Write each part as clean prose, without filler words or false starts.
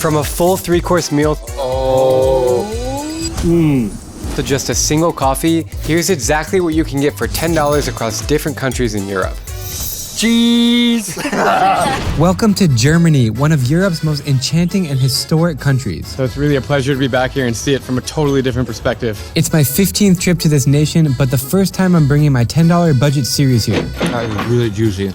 From a full 3-course meal to just a single coffee, here's exactly what you can get for $10 across different countries in Europe. Cheese! Welcome to Germany, one of Europe's most enchanting and historic countries. So it's really a pleasure to be back here and see it from a totally different perspective. It's my 15th trip to this nation, but the first time I'm bringing my $10 budget series here. That is really juicy.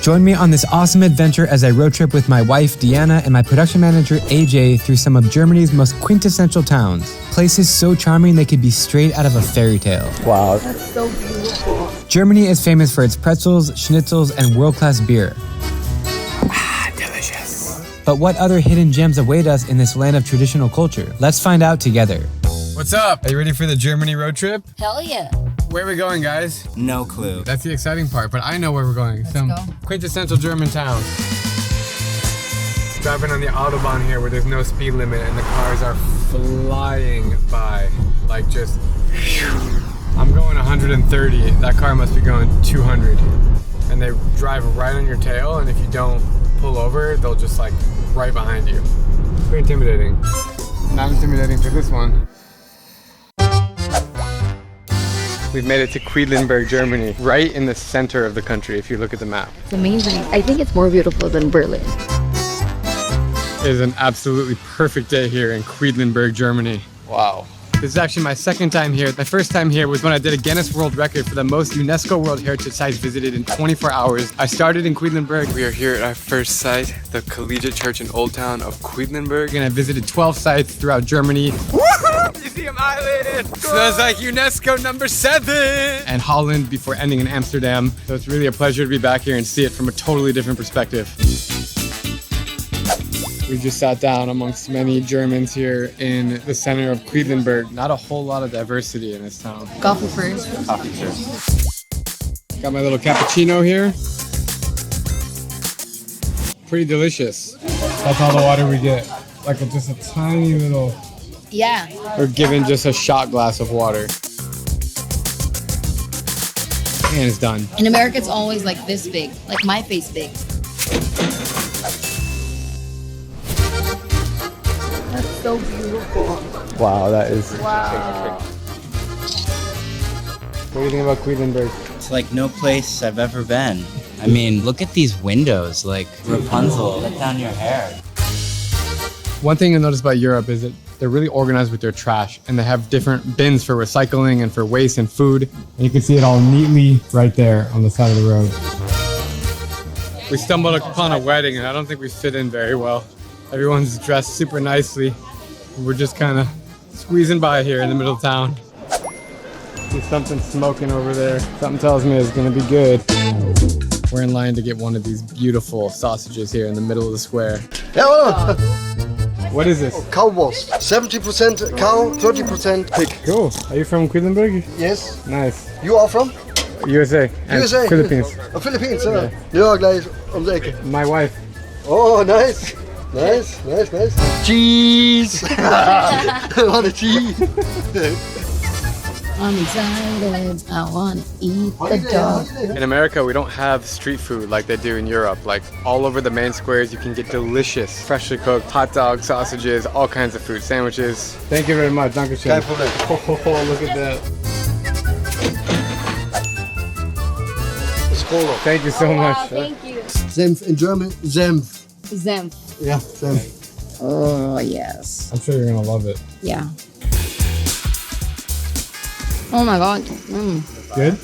Join me on this awesome adventure as I road trip with my wife, Deanna, and my production manager, AJ, through some of Germany's most quintessential towns. Places so charming they could be straight out of a fairy tale. Wow. That's so beautiful. Germany is famous for its pretzels, schnitzels, and world-class beer. Delicious. But what other hidden gems await us in this land of traditional culture? Let's find out together. What's up? Are you ready for the Germany road trip? Hell yeah. Where are we going, guys? No clue. That's the exciting part, but I know where we're going. Some quintessential German towns. Driving on the Autobahn here where there's no speed limit and the cars are flying by. Like just, I'm going 130. That car must be going 200. And they drive right on your tail, and if you don't pull over, they'll just like right behind you. Pretty intimidating. Not intimidating for this one. We've made it to Quedlinburg, Germany, right in the center of the country if you look at the map. It's amazing. I think it's more beautiful than Berlin. It is an absolutely perfect day here in Quedlinburg, Germany. Wow. This is actually my second time here. My first time here was when I did a Guinness World Record for the most UNESCO World Heritage Sites visited in 24 hours. I started in Quedlinburg. We are here at our first site, the Collegiate Church and Old Town of Quedlinburg. And I visited 12 sites throughout Germany. Woohoo! Museum Island! Smells like UNESCO number 7! And Holland before ending in Amsterdam. So it's really a pleasure to be back here and see it from a totally different perspective. We just sat down amongst many Germans here in the center of Quedlinburg. Not a whole lot of diversity in this town. Coffee first. Coffee first. Got my little cappuccino here. Pretty delicious. That's all the water we get. Like just a tiny little... Yeah. We're given just a shot glass of water. And it's done. In America, it's always like this big. Like my face big. That's so beautiful. Wow, that is... Wow. What do you think about Quedlinburg? It's like no place I've ever been. I mean, look at these windows, like Rapunzel, let down your hair. One thing you'll notice about Europe is that they're really organized with their trash, and they have different bins for recycling and for waste and food. And you can see it all neatly right there on the side of the road. We stumbled upon a wedding, and I don't think we fit in very well. Everyone's dressed super nicely. We're just kind of squeezing by here in the middle of town. See something smoking over there. Something tells me it's gonna be good. We're in line to get one of these beautiful sausages here in the middle of the square. Hello. What is this? Cow balls. 70% cow, 30% pig. Cool. Are you from Quedlinburg? Yes. Nice. You are from? USA. And USA. Philippines. Oh, Philippines, ja. Ja, gleich um die Ecke. My wife. Oh, nice. Nice, nice, nice. Cheese. Want a cheese? I'm excited. I want to eat the dog. In America, we don't have street food like they do in Europe. Like all over the main squares, you can get delicious, freshly cooked hot dogs, sausages, all kinds of food, sandwiches. Thank you very much. Dankeschön. Kein Problem. Oh, look at that. Skål. Thank you so much. Thank you. Senf in German, Senf. Senf. Yeah, Senf. Oh, yes. I'm sure you're gonna love it. Yeah. Oh my God. Good?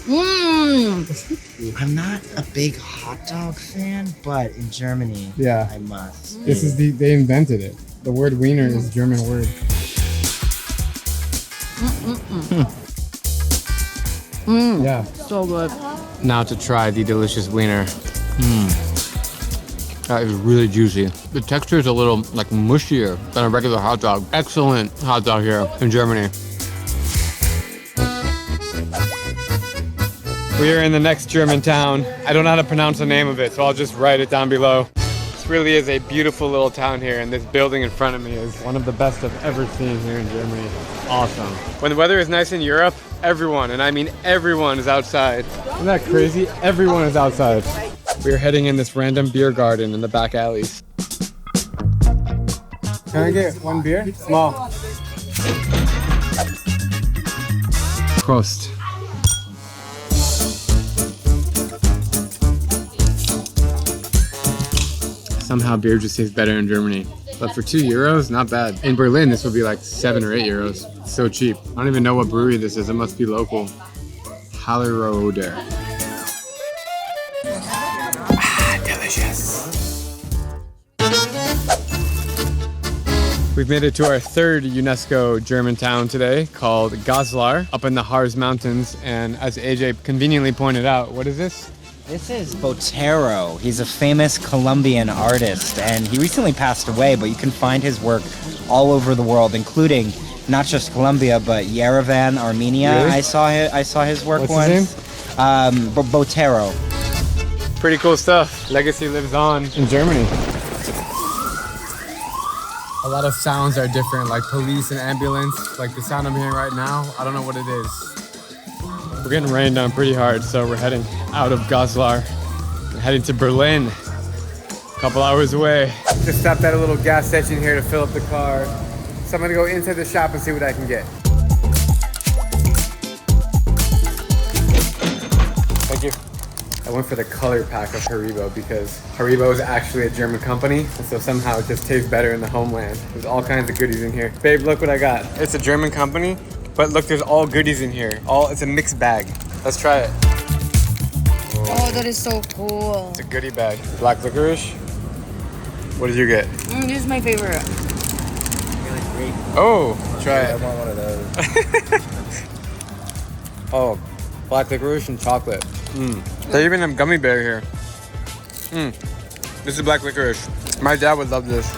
I'm not a big hot dog fan, but in Germany, Yeah. I must. This is they invented it. The word wiener is a German word. Yeah. So good. Now to try the delicious wiener. That is really juicy. The texture is a little like mushier than a regular hot dog. Excellent hot dog here in Germany. We are in the next German town. I don't know how to pronounce the name of it, so I'll just write it down below. This really is a beautiful little town here, and this building in front of me is one of the best I've ever seen here in Germany. Awesome. When the weather is nice in Europe, everyone, and I mean everyone, is outside. Isn't that crazy? Everyone is outside. We are heading in this random beer garden in the back alleys. Can I get one beer? Small. Prost. Somehow beer just tastes better in Germany. But for €2, not bad. In Berlin, this would be like 7 or 8 euros. It's so cheap. I don't even know what brewery this is. It must be local. Hallerode. Delicious. We've made it to our third UNESCO German town today, called Goslar, up in the Harz Mountains. And as AJ conveniently pointed out, what is this? This is Botero. He's a famous Colombian artist, and he recently passed away, but you can find his work all over the world, including not just Colombia, but Yerevan, Armenia. Really? I saw his work What's once. his Botero. Pretty cool stuff. Legacy lives on in Germany. A lot of sounds are different, like police and ambulance. Like the sound I'm hearing right now, I don't know what it is. We're getting rained on pretty hard, so we're heading out of Goslar. We're heading to Berlin, a couple hours away. Just stopped at a little gas station here to fill up the car. So I'm gonna go inside the shop and see what I can get. Thank you. I went for the color pack of Haribo because Haribo is actually a German company, and so somehow it just tastes better in the homeland. There's all kinds of goodies in here. Babe, look what I got. It's a German company, but look, there's all goodies in here. It's a mixed bag. Let's try it. Oh, that is so cool. It's a goodie bag. Black licorice. What did you get? This is my favorite. Oh, try it. I want one of those. Oh, black licorice and chocolate. They even have gummy bear here. This is black licorice. My dad would love this.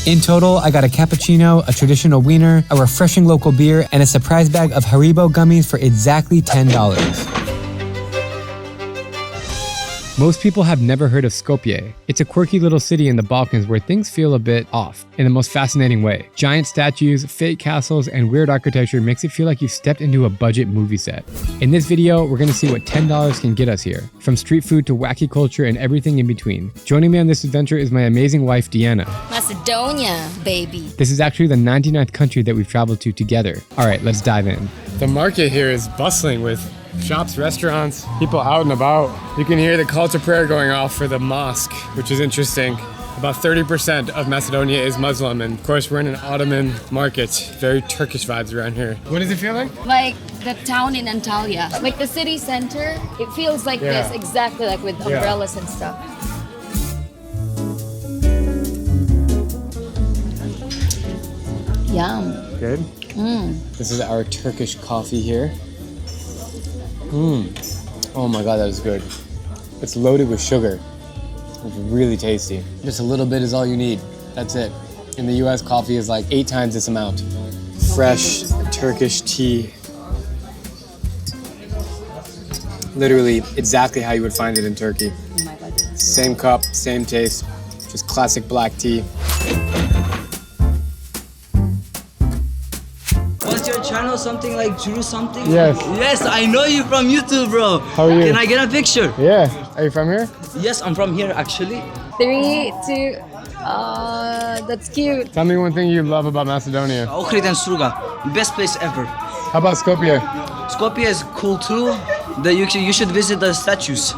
In total, I got a cappuccino, a traditional wiener, a refreshing local beer, and a surprise bag of Haribo gummies for exactly $10. Most people have never heard of Skopje. It's a quirky little city in the Balkans where things feel a bit off in the most fascinating way. Giant statues, fake castles, and weird architecture makes it feel like you've stepped into a budget movie set. In this video, we're gonna see what $10 can get us here, from street food to wacky culture and everything in between. Joining me on this adventure is my amazing wife, Deanna. Macedonia, baby. This is actually the 99th country that we've traveled to together. All right, let's dive in. The market here is bustling with shops, restaurants, people out and about. You can hear the call to prayer going off for the mosque, which is interesting. About 30% of Macedonia is Muslim, and of course we're in an Ottoman market. Very Turkish vibes around here. What does it feel like? Like the town in Antalya. Like the city center, it feels like Yeah. this, exactly like with umbrellas and stuff. Yum. Good. This is our Turkish coffee here. Oh my god, that is good. It's loaded with sugar. It's really tasty. Just a little bit is all you need. That's it. In the US, coffee is like 8 times this amount. Fresh Turkish tea. Literally exactly how you would find it in Turkey. Same cup, same taste, just classic black tea. What's your channel? Something like Juru something? Yes. Yes, I know you from YouTube, bro. How are you? Can I get a picture? Yeah. Are you from here? Yes, I'm from here actually. 3, 2, that's cute. Tell me one thing you love about Macedonia. Ohrid and Struga, best place ever. How about Skopje? Skopje is cool too. You should visit the statues.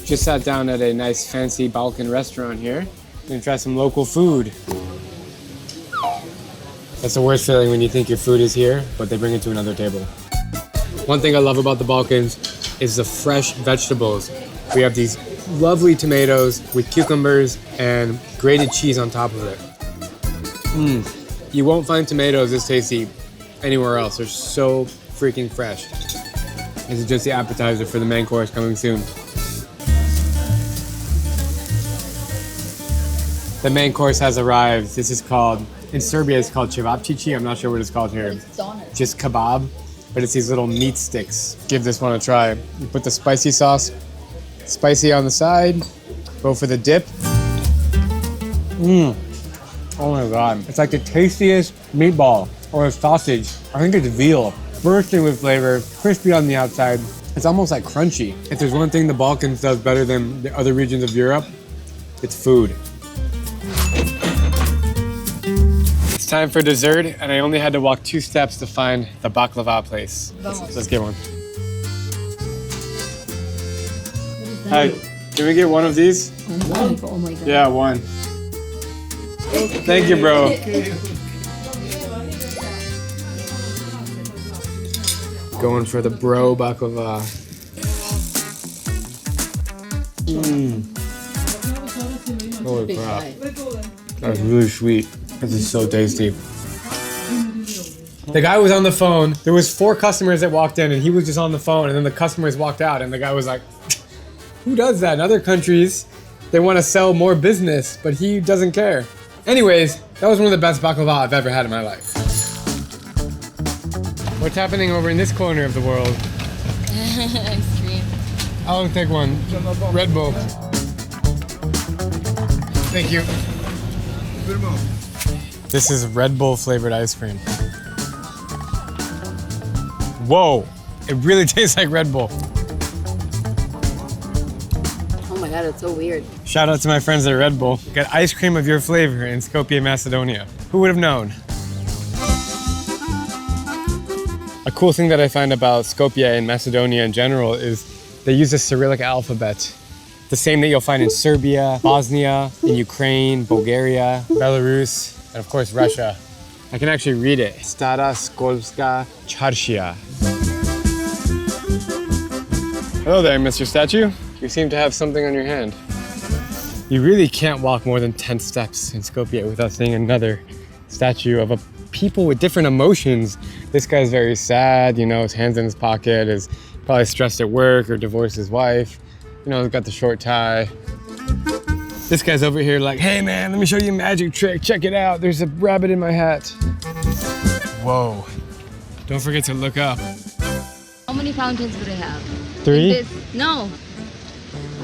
Just sat down at a nice fancy Balkan restaurant here. Gonna try some local food. That's the worst feeling when you think your food is here, but they bring it to another table. One thing I love about the Balkans is the fresh vegetables. We have these lovely tomatoes with cucumbers and grated cheese on top of it. You won't find tomatoes this tasty anywhere else. They're so freaking fresh. This is just the appetizer for the main course coming soon. The main course has arrived. This is called, in Serbia it's called cevapcici. I'm not sure what it's called here. Just kebab, but it's these little meat sticks. Give this one a try. You put the spicy sauce, spicy on the side, go for the dip. Oh my God. It's like the tastiest meatball or a sausage. I think it's veal. Bursting with flavor, crispy on the outside. It's almost like crunchy. If there's one thing the Balkans does better than the other regions of Europe, It's food. It's time for dessert, and I only had to walk 2 steps to find the baklava place. Let's get one. Hi, can we get one of these? Oh my god. Yeah, one. Thank you, bro. Going for the bro baklava. Holy crap. That's really sweet. This is so tasty. The guy was on the phone. There was 4 customers that walked in and he was just on the phone, and then the customers walked out and the guy was like, who does that? In other countries, they want to sell more business, but he doesn't care. Anyways, that was one of the best baklava I've ever had in my life. What's happening over in this corner of the world? Ice cream. I'll take one. Red Bull. Thank you. This is Red Bull flavored ice cream. Whoa, it really tastes like Red Bull. Oh my god, it's so weird. Shout out to my friends at Red Bull. Get ice cream of your flavor in Skopje, Macedonia. Who would have known? A cool thing that I find about Skopje and Macedonia in general is they use the Cyrillic alphabet. The same that you'll find in Serbia, Bosnia, in Ukraine, Bulgaria, Belarus, and of course Russia. I can actually read it. Stara Skopska Charshia. Hello there, Mr. Statue. You seem to have something on your hand. You really can't walk more than 10 steps in Skopje without seeing another statue of a people with different emotions. This guy's very sad, you know, his hands in his pocket, is probably stressed at work or divorced his wife. You know, he's got the short tie. This guy's over here like, hey man, let me show you a magic trick. Check it out. There's a rabbit in my hat. Whoa. Don't forget to look up. How many fountains do they have? 3? No.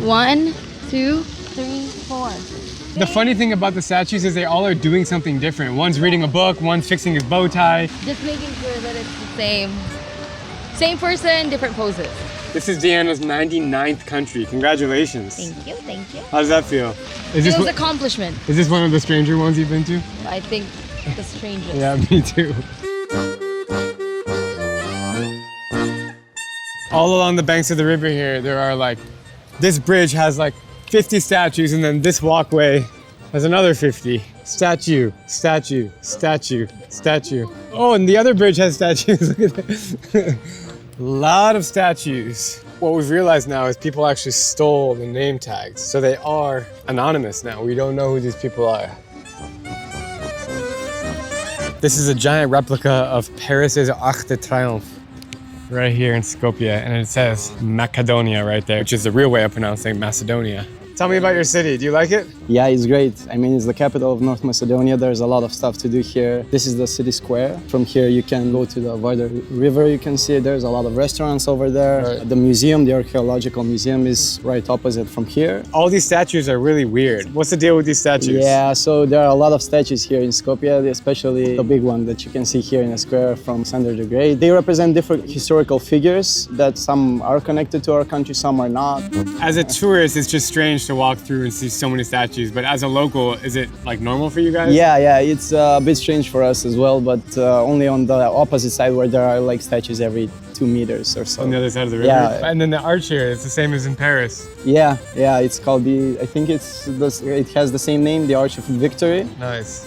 1, 2, 3, 4. The funny thing about the statues is they all are doing something different. One's reading a book, one's fixing his bow tie. Just making sure that it's the same. Same person, different poses. This is Deanna's 99th country. Congratulations. Thank you, thank you. How does that feel? It was an accomplishment. Is this one of the stranger ones you've been to? I think the strangest. Yeah, me too. All along the banks of the river here, there are like, this bridge has like 50 statues, and then this walkway has another 50. Statue, statue, statue, statue. Oh, and the other bridge has statues. Look at that. A lot of statues. What we've realized now is people actually stole the name tags. So they are anonymous now. We don't know who these people are. This is a giant replica of Paris's Arc de Triomphe right here in Skopje. And it says Macedonia right there, which is the real way of pronouncing Macedonia. Tell me about your city. Do you like it? Yeah, it's great. I mean, it's the capital of North Macedonia. There's a lot of stuff to do here. This is the city square. From here, you can go to the Vardar River. You can see there's a lot of restaurants over there. Right. The museum, the archaeological museum, is right opposite from here. All these statues are really weird. What's the deal with these statues? Yeah, so there are a lot of statues here in Skopje, especially the big one that you can see here in the square from Alexander the Great. They represent different historical figures that some are connected to our country, some are not. As a tourist, it's just strange to walk through and see so many statues, but as a local, is it like normal for you guys? Yeah, it's a bit strange for us as well, but only on the opposite side where there are like statues every 2 meters or so. On the other side of the river? Yeah. And then the arch here, it's the same as in Paris. Yeah, it's called I think it has the same name, the Arch of Victory. Nice.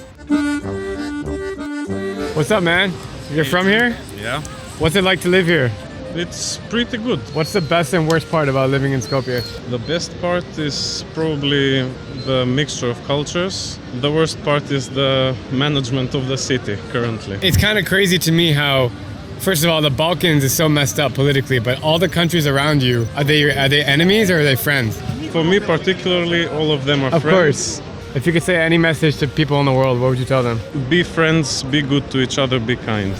What's up, man? You're from here? Yeah. What's it like to live here? It's pretty good. What's the best and worst part about living in Skopje? The best part is probably the mixture of cultures. The worst part is the management of the city currently. It's kind of crazy to me how, first of all, the Balkans is so messed up politically, but all the countries around you, are they enemies or are they friends? For me particularly, all of them are friends. Of course. If you could say any message to people in the world, what would you tell them? Be friends, be good to each other, be kind.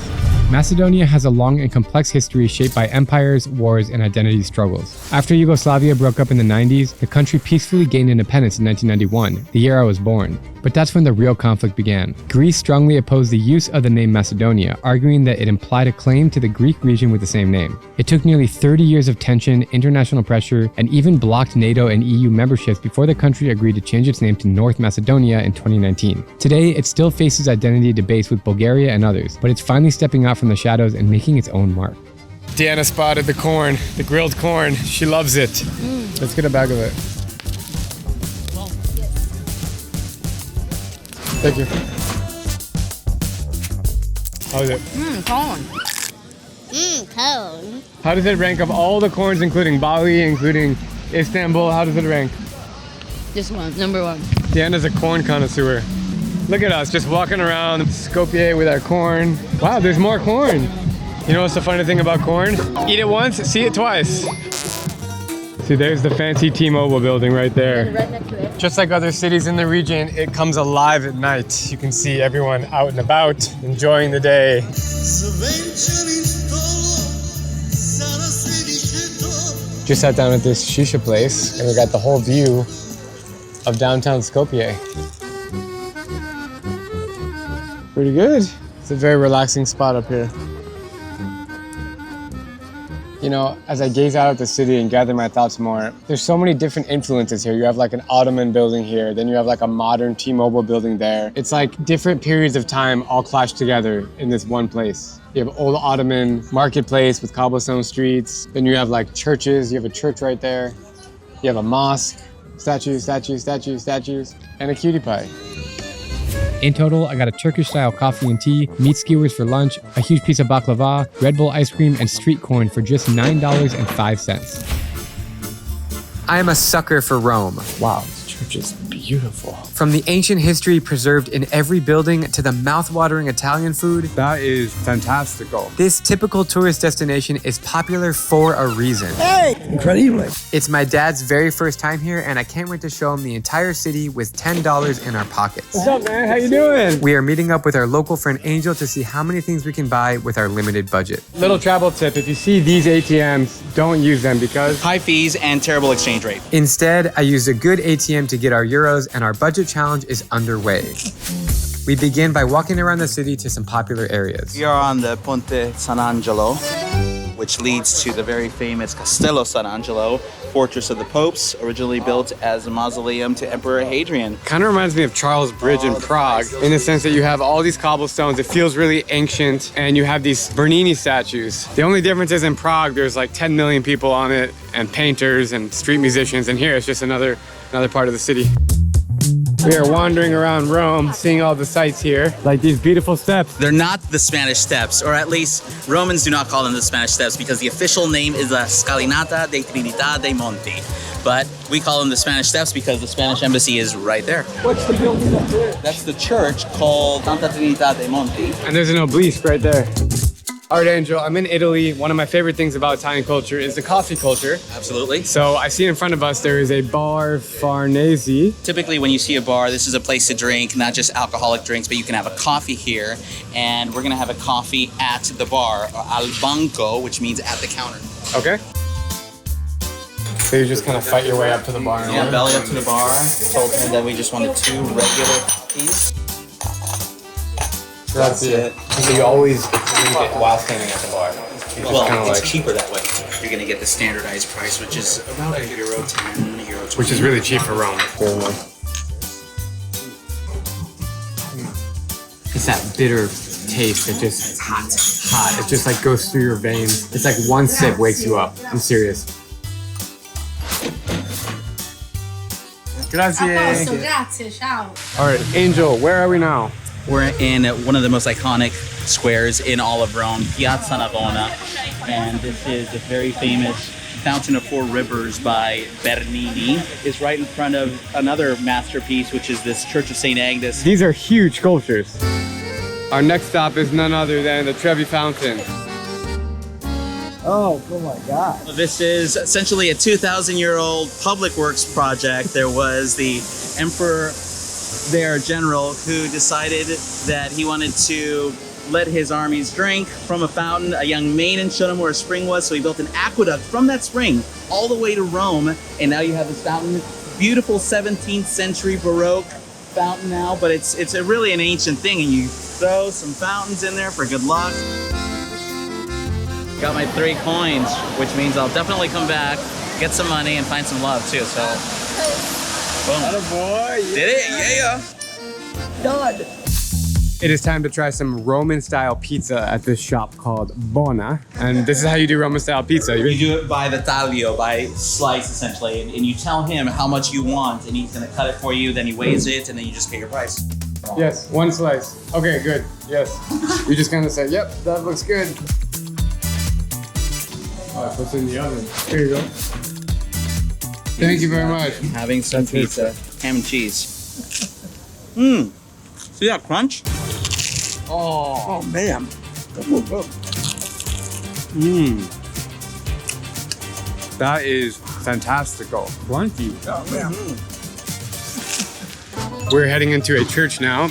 Macedonia has a long and complex history shaped by empires, wars, and identity struggles. After Yugoslavia broke up in the 90s, the country peacefully gained independence in 1991, the year I was born. But that's when the real conflict began. Greece strongly opposed the use of the name Macedonia, arguing that it implied a claim to the Greek region with the same name. It took nearly 30 years of tension, international pressure, and even blocked NATO and EU memberships before the country agreed to change its name to North Macedonia in 2019. Today, it still faces identity debates with Bulgaria and others, but it's finally stepping out from the shadows and making its own mark. Deanna spotted the corn, the grilled corn. She loves it. Let's get a bag of it. Thank you. How is it? Corn. Cone. How does it rank of all the corns, including Bali, including Istanbul? How does it rank? This one, number one. Deanna's a corn connoisseur. Look at us, just walking around Skopje with our corn. Wow, there's more corn. You know what's the funny thing about corn? Eat it once, see it twice. See, there's the fancy T-Mobile building right there. Just like other cities in the region, it comes alive at night. You can see everyone out and about, enjoying the day. Just sat down at this shisha place, and we got the whole view of downtown Skopje. Pretty good. It's a very relaxing spot up here. You know, as I gaze out at the city and gather my thoughts more, there's so many different influences here. You have like an Ottoman building here, then you have like a modern T-Mobile building there. It's like different periods of time all clashed together in this one place. You have old Ottoman marketplace with cobblestone streets. Then you have like churches. You have a church right there. You have a mosque, statues, and a cutie pie. In total, I got a Turkish-style coffee and tea, meat skewers for lunch, a huge piece of baklava, Red Bull ice cream, and street corn for just $9.05. I am a sucker for Rome. Wow, this church is beautiful. From the ancient history preserved in every building to the mouth-watering Italian food, That is fantastical. this typical tourist destination is popular for a reason. Hey! Incredible. It's my dad's very first time here, and I can't wait to show him the entire city with $10 in our pockets. What's up, man? How you doing? We are meeting up with our local friend Angel to see how many things we can buy with our limited budget. Little travel tip, if you see these ATMs, don't use them because high fees and terrible exchange rate. Instead, I used a good ATM to get our euros, and our budget challenge is underway. We begin by walking around the city to some popular areas. We are on the Ponte San Angelo, which leads to the very famous Castello San Angelo, fortress of the popes, originally built as a mausoleum to Emperor Hadrian. kind of reminds me of Charles Bridge in Prague in the sense that you have all these cobblestones. It feels really ancient, and you have these Bernini statues. The only difference is in Prague, there's like 10 million people on it, and painters and street musicians, and here it's just another part of the city. We are wandering around Rome, seeing all the sights here, like these beautiful steps. They're not the Spanish Steps, or at least Romans do not call them the Spanish Steps because the official name is the Scalinata de Trinità dei Monti. But we call them the Spanish Steps because the Spanish embassy is right there. What's the building up there? That's the church called Santa Trinità dei Monti. And there's an obelisk right there. All right, Angel, I'm in Italy. One of my favorite things about Italian culture is the coffee culture. Absolutely. So I see in front of us, there is a bar Farnese. Typically when you see a bar, this is a place to drink, not just alcoholic drinks, but you can have a coffee here. And we're gonna have a coffee at the bar, al banco, which means at the counter. Okay. So you just kind of fight your way up to the bar. Yeah, belly up to the bar. Told him that we just wanted 2 regular coffees. That's it. So you always drink it while standing at the bar. Well, it's cheaper that way. You're gonna get the standardized price, which is about €1, €10, €20. Which is really cheap for Rome. It's that bitter taste that just hot. It just like goes through your veins. It's like one sip wakes you up. I'm serious. Grazie. Grazie, ciao. All right, Angel, where are we now? We're in one of the most iconic squares in all of Rome, Piazza Navona, and this is a very famous Fountain of 4 Rivers by Bernini. It's right in front of another masterpiece, which is this Church of St. Agnes. These are huge sculptures. Our next stop is none other than the Trevi Fountain. Oh my God. This is essentially a 2,000-year-old public works project. There was the Emperor, their general, who decided that he wanted to let his armies drink from a fountain. A young maiden showed him where a spring was, so he built an aqueduct from that spring all the way to Rome, and now you have this fountain. Beautiful 17th century Baroque fountain now, but it's really an ancient thing, and you throw some fountains in there for good luck. Got my 3 coins, which means I'll definitely come back, get some money, and find some love too, so boom. Attaboy, yeah. Did it, yeah. Done. It is time to try some Roman-style pizza at this shop called Bona. And this is how you do Roman-style pizza. You do it by the taglio, by slice essentially, and you tell him how much you want, and he's gonna cut it for you, then he weighs it, and then you just pay your price. Yes, 1 slice. Okay, good, yes. You just kind of say, yep, that looks good. Oh, it puts it in the oven. Here you go. Thank you very much. Having some pizza, ham and cheese. Mmm, see that crunch? Oh man. That is fantastical. Crunchy. Oh man. We're heading into a church now.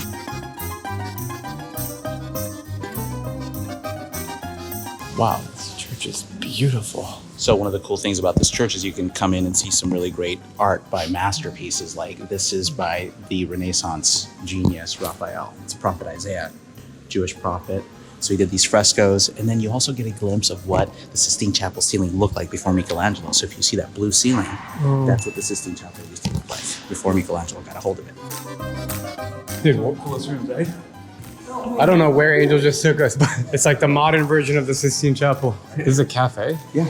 Wow, this church is beautiful. So one of the cool things about this church is you can come in and see some really great art by masterpieces. Like this is by the Renaissance genius, Raphael. It's a prophet Isaiah, Jewish prophet. So he did these frescoes, and then you also get a glimpse of what the Sistine Chapel ceiling looked like before Michelangelo. So if you see that blue ceiling, that's what the Sistine Chapel used to look like before Michelangelo got a hold of it. Dude, what coolest rooms, eh? I don't know where Angel just took us, but it's like the modern version of the Sistine Chapel. This is a cafe? Yeah.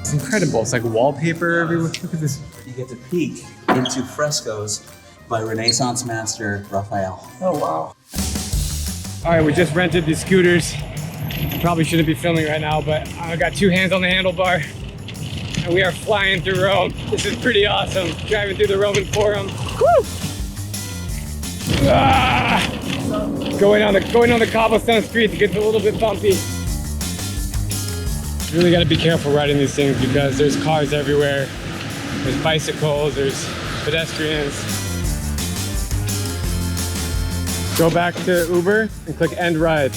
It's incredible. It's like wallpaper everywhere. Look at this. You get to peek into frescoes by Renaissance master Raphael. Oh wow. All right, we just rented these scooters. Probably shouldn't be filming right now, but I got 2 hands on the handlebar. And we are flying through Rome. This is pretty awesome. Driving through the Roman Forum. Woo! Ah! Going on the cobblestone streets, it gets a little bit bumpy. You really gotta be careful riding these things because there's cars everywhere. There's bicycles, there's pedestrians. Go back to Uber and click end ride.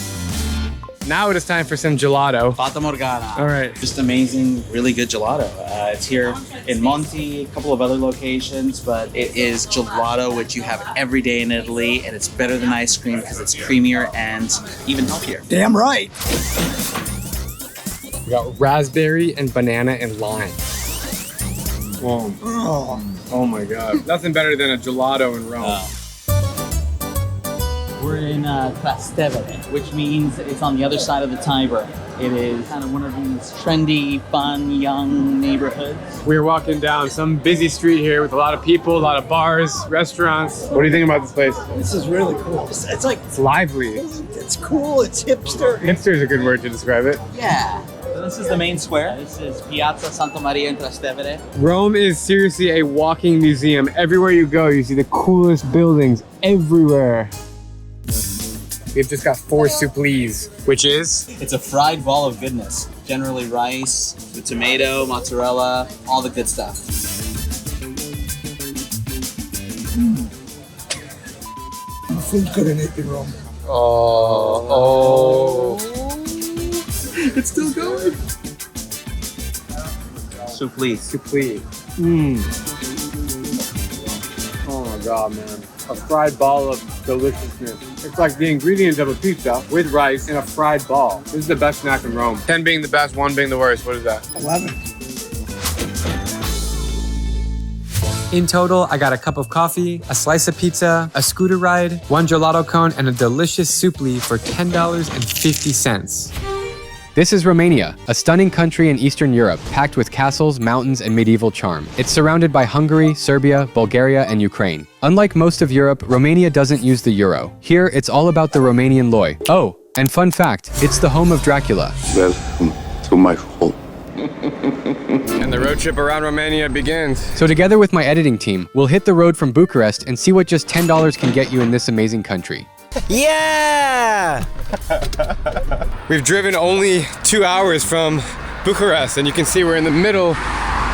Now it is time for some gelato. Fata Morgana. All right. Just amazing, really good gelato. It's here in Monte, a couple of other locations, but it is gelato which you have every day in Italy, and it's better than ice cream because it's creamier and even healthier. Damn right. We got raspberry and banana and lime. Whoa. Oh my God. Nothing better than a gelato in Rome. We're in Trastevere, which means it's on the other side of the Tiber. It is kind of one of these trendy, fun, young neighborhoods. We're walking down some busy street here with a lot of people, a lot of bars, restaurants. What do you think about this place? This is really cool. It's like, It's lively. it's cool, it's hipster. Hipster is a good word to describe it. Yeah. So this is the main square. This is Piazza Santa Maria in Trastevere. Rome is seriously a walking museum. Everywhere you go, you see the coolest buildings everywhere. We've just got 4 supplies, which is? It's a fried ball of goodness. Generally rice, with tomato, mozzarella, all the good stuff. Food's good in Rome. Oh. It's still going. Supli. Supli. Oh my God, man. A fried ball of deliciousness. It's like the ingredients of a pizza with rice in a fried ball. This is the best snack in Rome. 10 being the best, 1 being the worst. What is that? 11. In total, I got a cup of coffee, a slice of pizza, a scooter ride, 1 gelato cone, and a delicious supli for $10.50. This is Romania, a stunning country in Eastern Europe, packed with castles, mountains, and medieval charm. It's surrounded by Hungary, Serbia, Bulgaria, and Ukraine. Unlike most of Europe, Romania doesn't use the euro. Here, it's all about the Romanian lei. Oh, and fun fact, it's the home of Dracula. Welcome to my home. And the road trip around Romania begins. So together with my editing team, we'll hit the road from Bucharest and see what just $10 can get you in this amazing country. Yeah! We've driven only 2 hours from Bucharest, and you can see we're in the middle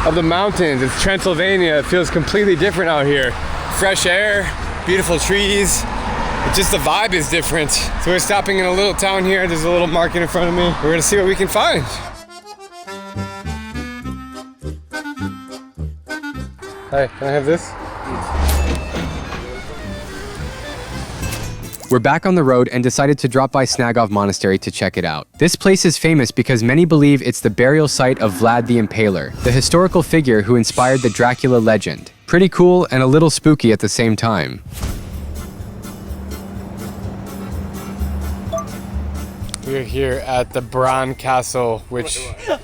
of the mountains. It's Transylvania. It feels completely different out here. Fresh air, beautiful trees. Just the vibe is different. So we're stopping in a little town here. There's a little market in front of me. We're gonna see what we can find. Hey, can I have this? We're back on the road and decided to drop by Snagov Monastery to check it out. This place is famous because many believe it's the burial site of Vlad the Impaler, the historical figure who inspired the Dracula legend. Pretty cool and a little spooky at the same time. We're here at the Bran Castle, which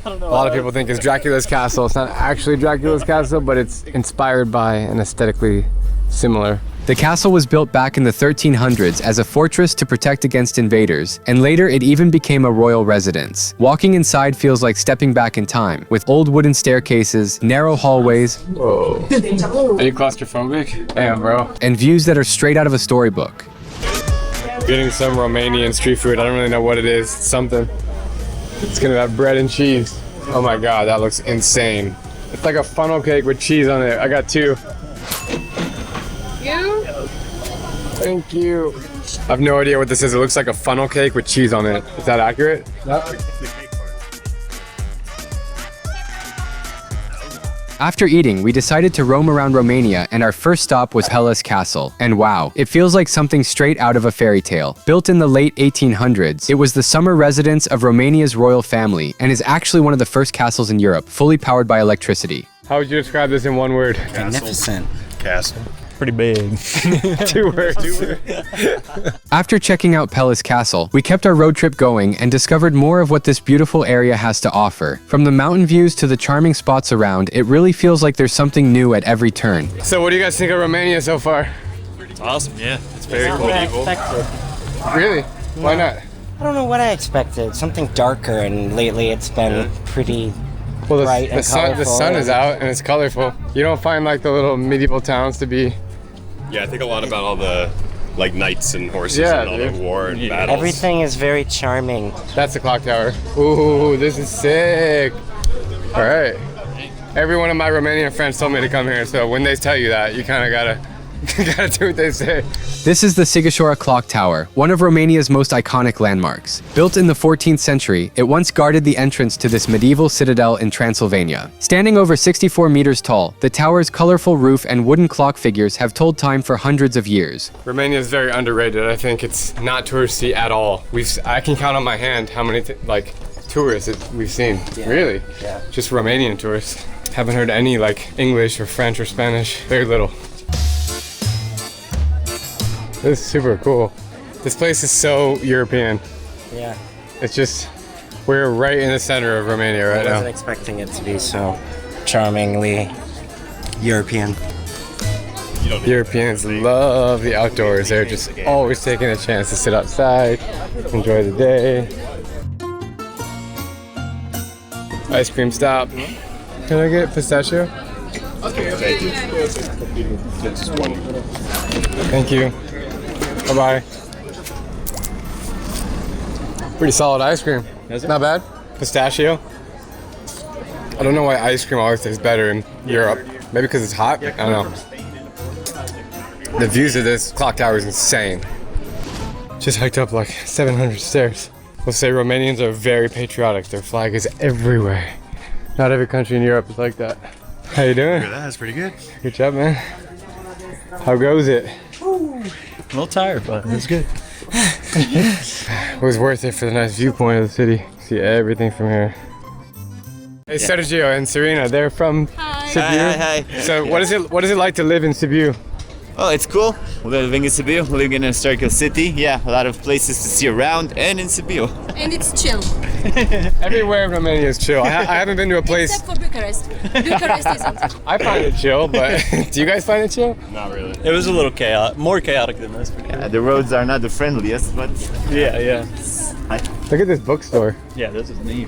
a lot of people think is Dracula's castle. It's not actually Dracula's castle, but it's inspired by and aesthetically similar. The castle was built back in the 1300s as a fortress to protect against invaders, and later it even became a royal residence. Walking inside feels like stepping back in time, with old wooden staircases, narrow hallways, Whoa. Are you claustrophobic? Damn, bro. And views that are straight out of a storybook. Getting some Romanian street food. I don't really know what it is. It's something. It's gonna have bread and cheese. Oh my god, that looks insane. It's like a funnel cake with cheese on it. I got 2. You? Thank you. I have no idea what this is. It looks like a funnel cake with cheese on it. Is that accurate? Yep. After eating, we decided to roam around Romania, and our first stop was Palace Castle. And wow, it feels like something straight out of a fairy tale. Built in the late 1800s, it was the summer residence of Romania's royal family, and is actually one of the first castles in Europe, fully powered by electricity. How would you describe this in one word? Magnificent. Castle. Pretty big. 2 words. After checking out Palace Castle, we kept our road trip going and discovered more of what this beautiful area has to offer. From the mountain views to the charming spots around, it really feels like there's something new at every turn. So what do you guys think of Romania so far? It's awesome, yeah. It's very medieval. Really? Why not? I don't know what I expected. Something darker, and lately it's been pretty bright and colorful. The sun is out and it's colorful. You don't find like the little medieval towns to be... Yeah, I think a lot about all the like knights and horses and all the war and battles. Everything is very charming. That's the clock tower. Ooh, this is sick. All right. Every one of my Romanian friends told me to come here, so when they tell you that, you kind of gotta do what they say. This is the Sighișoara Clock Tower, one of Romania's most iconic landmarks. Built in the 14th century, it once guarded the entrance to this medieval citadel in Transylvania. Standing over 64 meters tall, the tower's colorful roof and wooden clock figures have told time for hundreds of years. Romania is very underrated. I think it's not touristy at all. I can count on my hand how many tourists we've seen. Yeah. Really? Yeah. Just Romanian tourists. Haven't heard any like English or French or Spanish. Very little. This is super cool. This place is so European. Yeah. It's just, we're right in the center of Romania right now. I wasn't expecting it to be so charmingly European. Europeans love the outdoors. They're just always taking a chance to sit outside, enjoy the day. Ice cream stop. Can I get pistachio? Thank you. Just one. Thank you. Bye-bye. Pretty solid ice cream. Not bad. Pistachio. I don't know why ice cream always tastes better in Europe. Maybe because it's hot? I don't know. The views of this clock tower is insane. Just hiked up like 700 stairs. We'll say Romanians are very patriotic. Their flag is everywhere. Not every country in Europe is like that. How you doing? That's pretty good. Good job, man. How goes it? A little tired, but it's good. It was worth it for the nice viewpoint of the city. See everything from here. Hey, Sergio and Serena, they're from Sibiu. Hi. So what is it like to live in Sibiu? Oh, it's cool. We're living in Sibiu. We're living in a historical city. Yeah, a lot of places to see around, and in Sibiu. And it's chill. Everywhere in Romania is chill. I haven't been to a place. Except for Bucharest. Bucharest isn't. I find it chill, but do you guys find it chill? Not really. It was a little chaotic, more chaotic than this. Yeah, the roads are not the friendliest, but yeah. Look at this bookstore. Yeah, this is neat.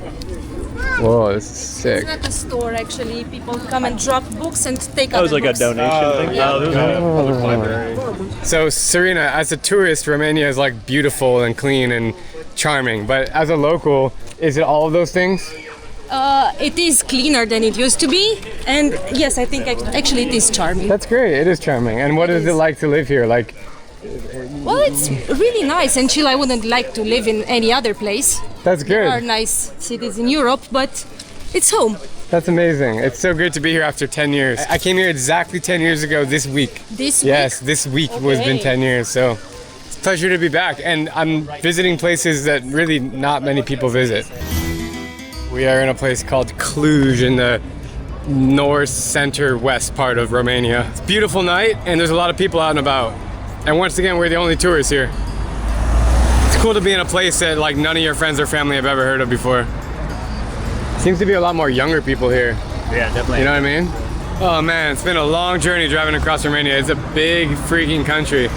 Whoa, this is sick. It's not a store actually. People come and drop books and take That other was like books. a donation thing. Yeah. Oh, there was a public library. So Serena, as a tourist, Romania is like beautiful and clean and charming. But as a local, is it all of those things? It is cleaner than it used to be, and yes, I think actually it is charming. That's great. It is charming. And what is it like to live here? Like, Well, it's really nice and chill. I wouldn't like to live in any other place. That's good. There are nice cities in Europe, but it's home. That's amazing. It's so great to be here after 10 years. I came here exactly 10 years ago this week. This week? Yes, this week was been 10 years, so it's a pleasure to be back. And I'm visiting places that really not many people visit. We are in a place called Cluj in the north, center, west part of Romania. It's a beautiful night and there's a lot of people out and about. And once again, we're the only tourists here. It's cool to be in a place that like none of your friends or family have ever heard of before. Seems to be a lot more younger people here. Yeah, definitely. You know what I mean? Oh man, it's been a long journey driving across Romania. It's a big freaking country.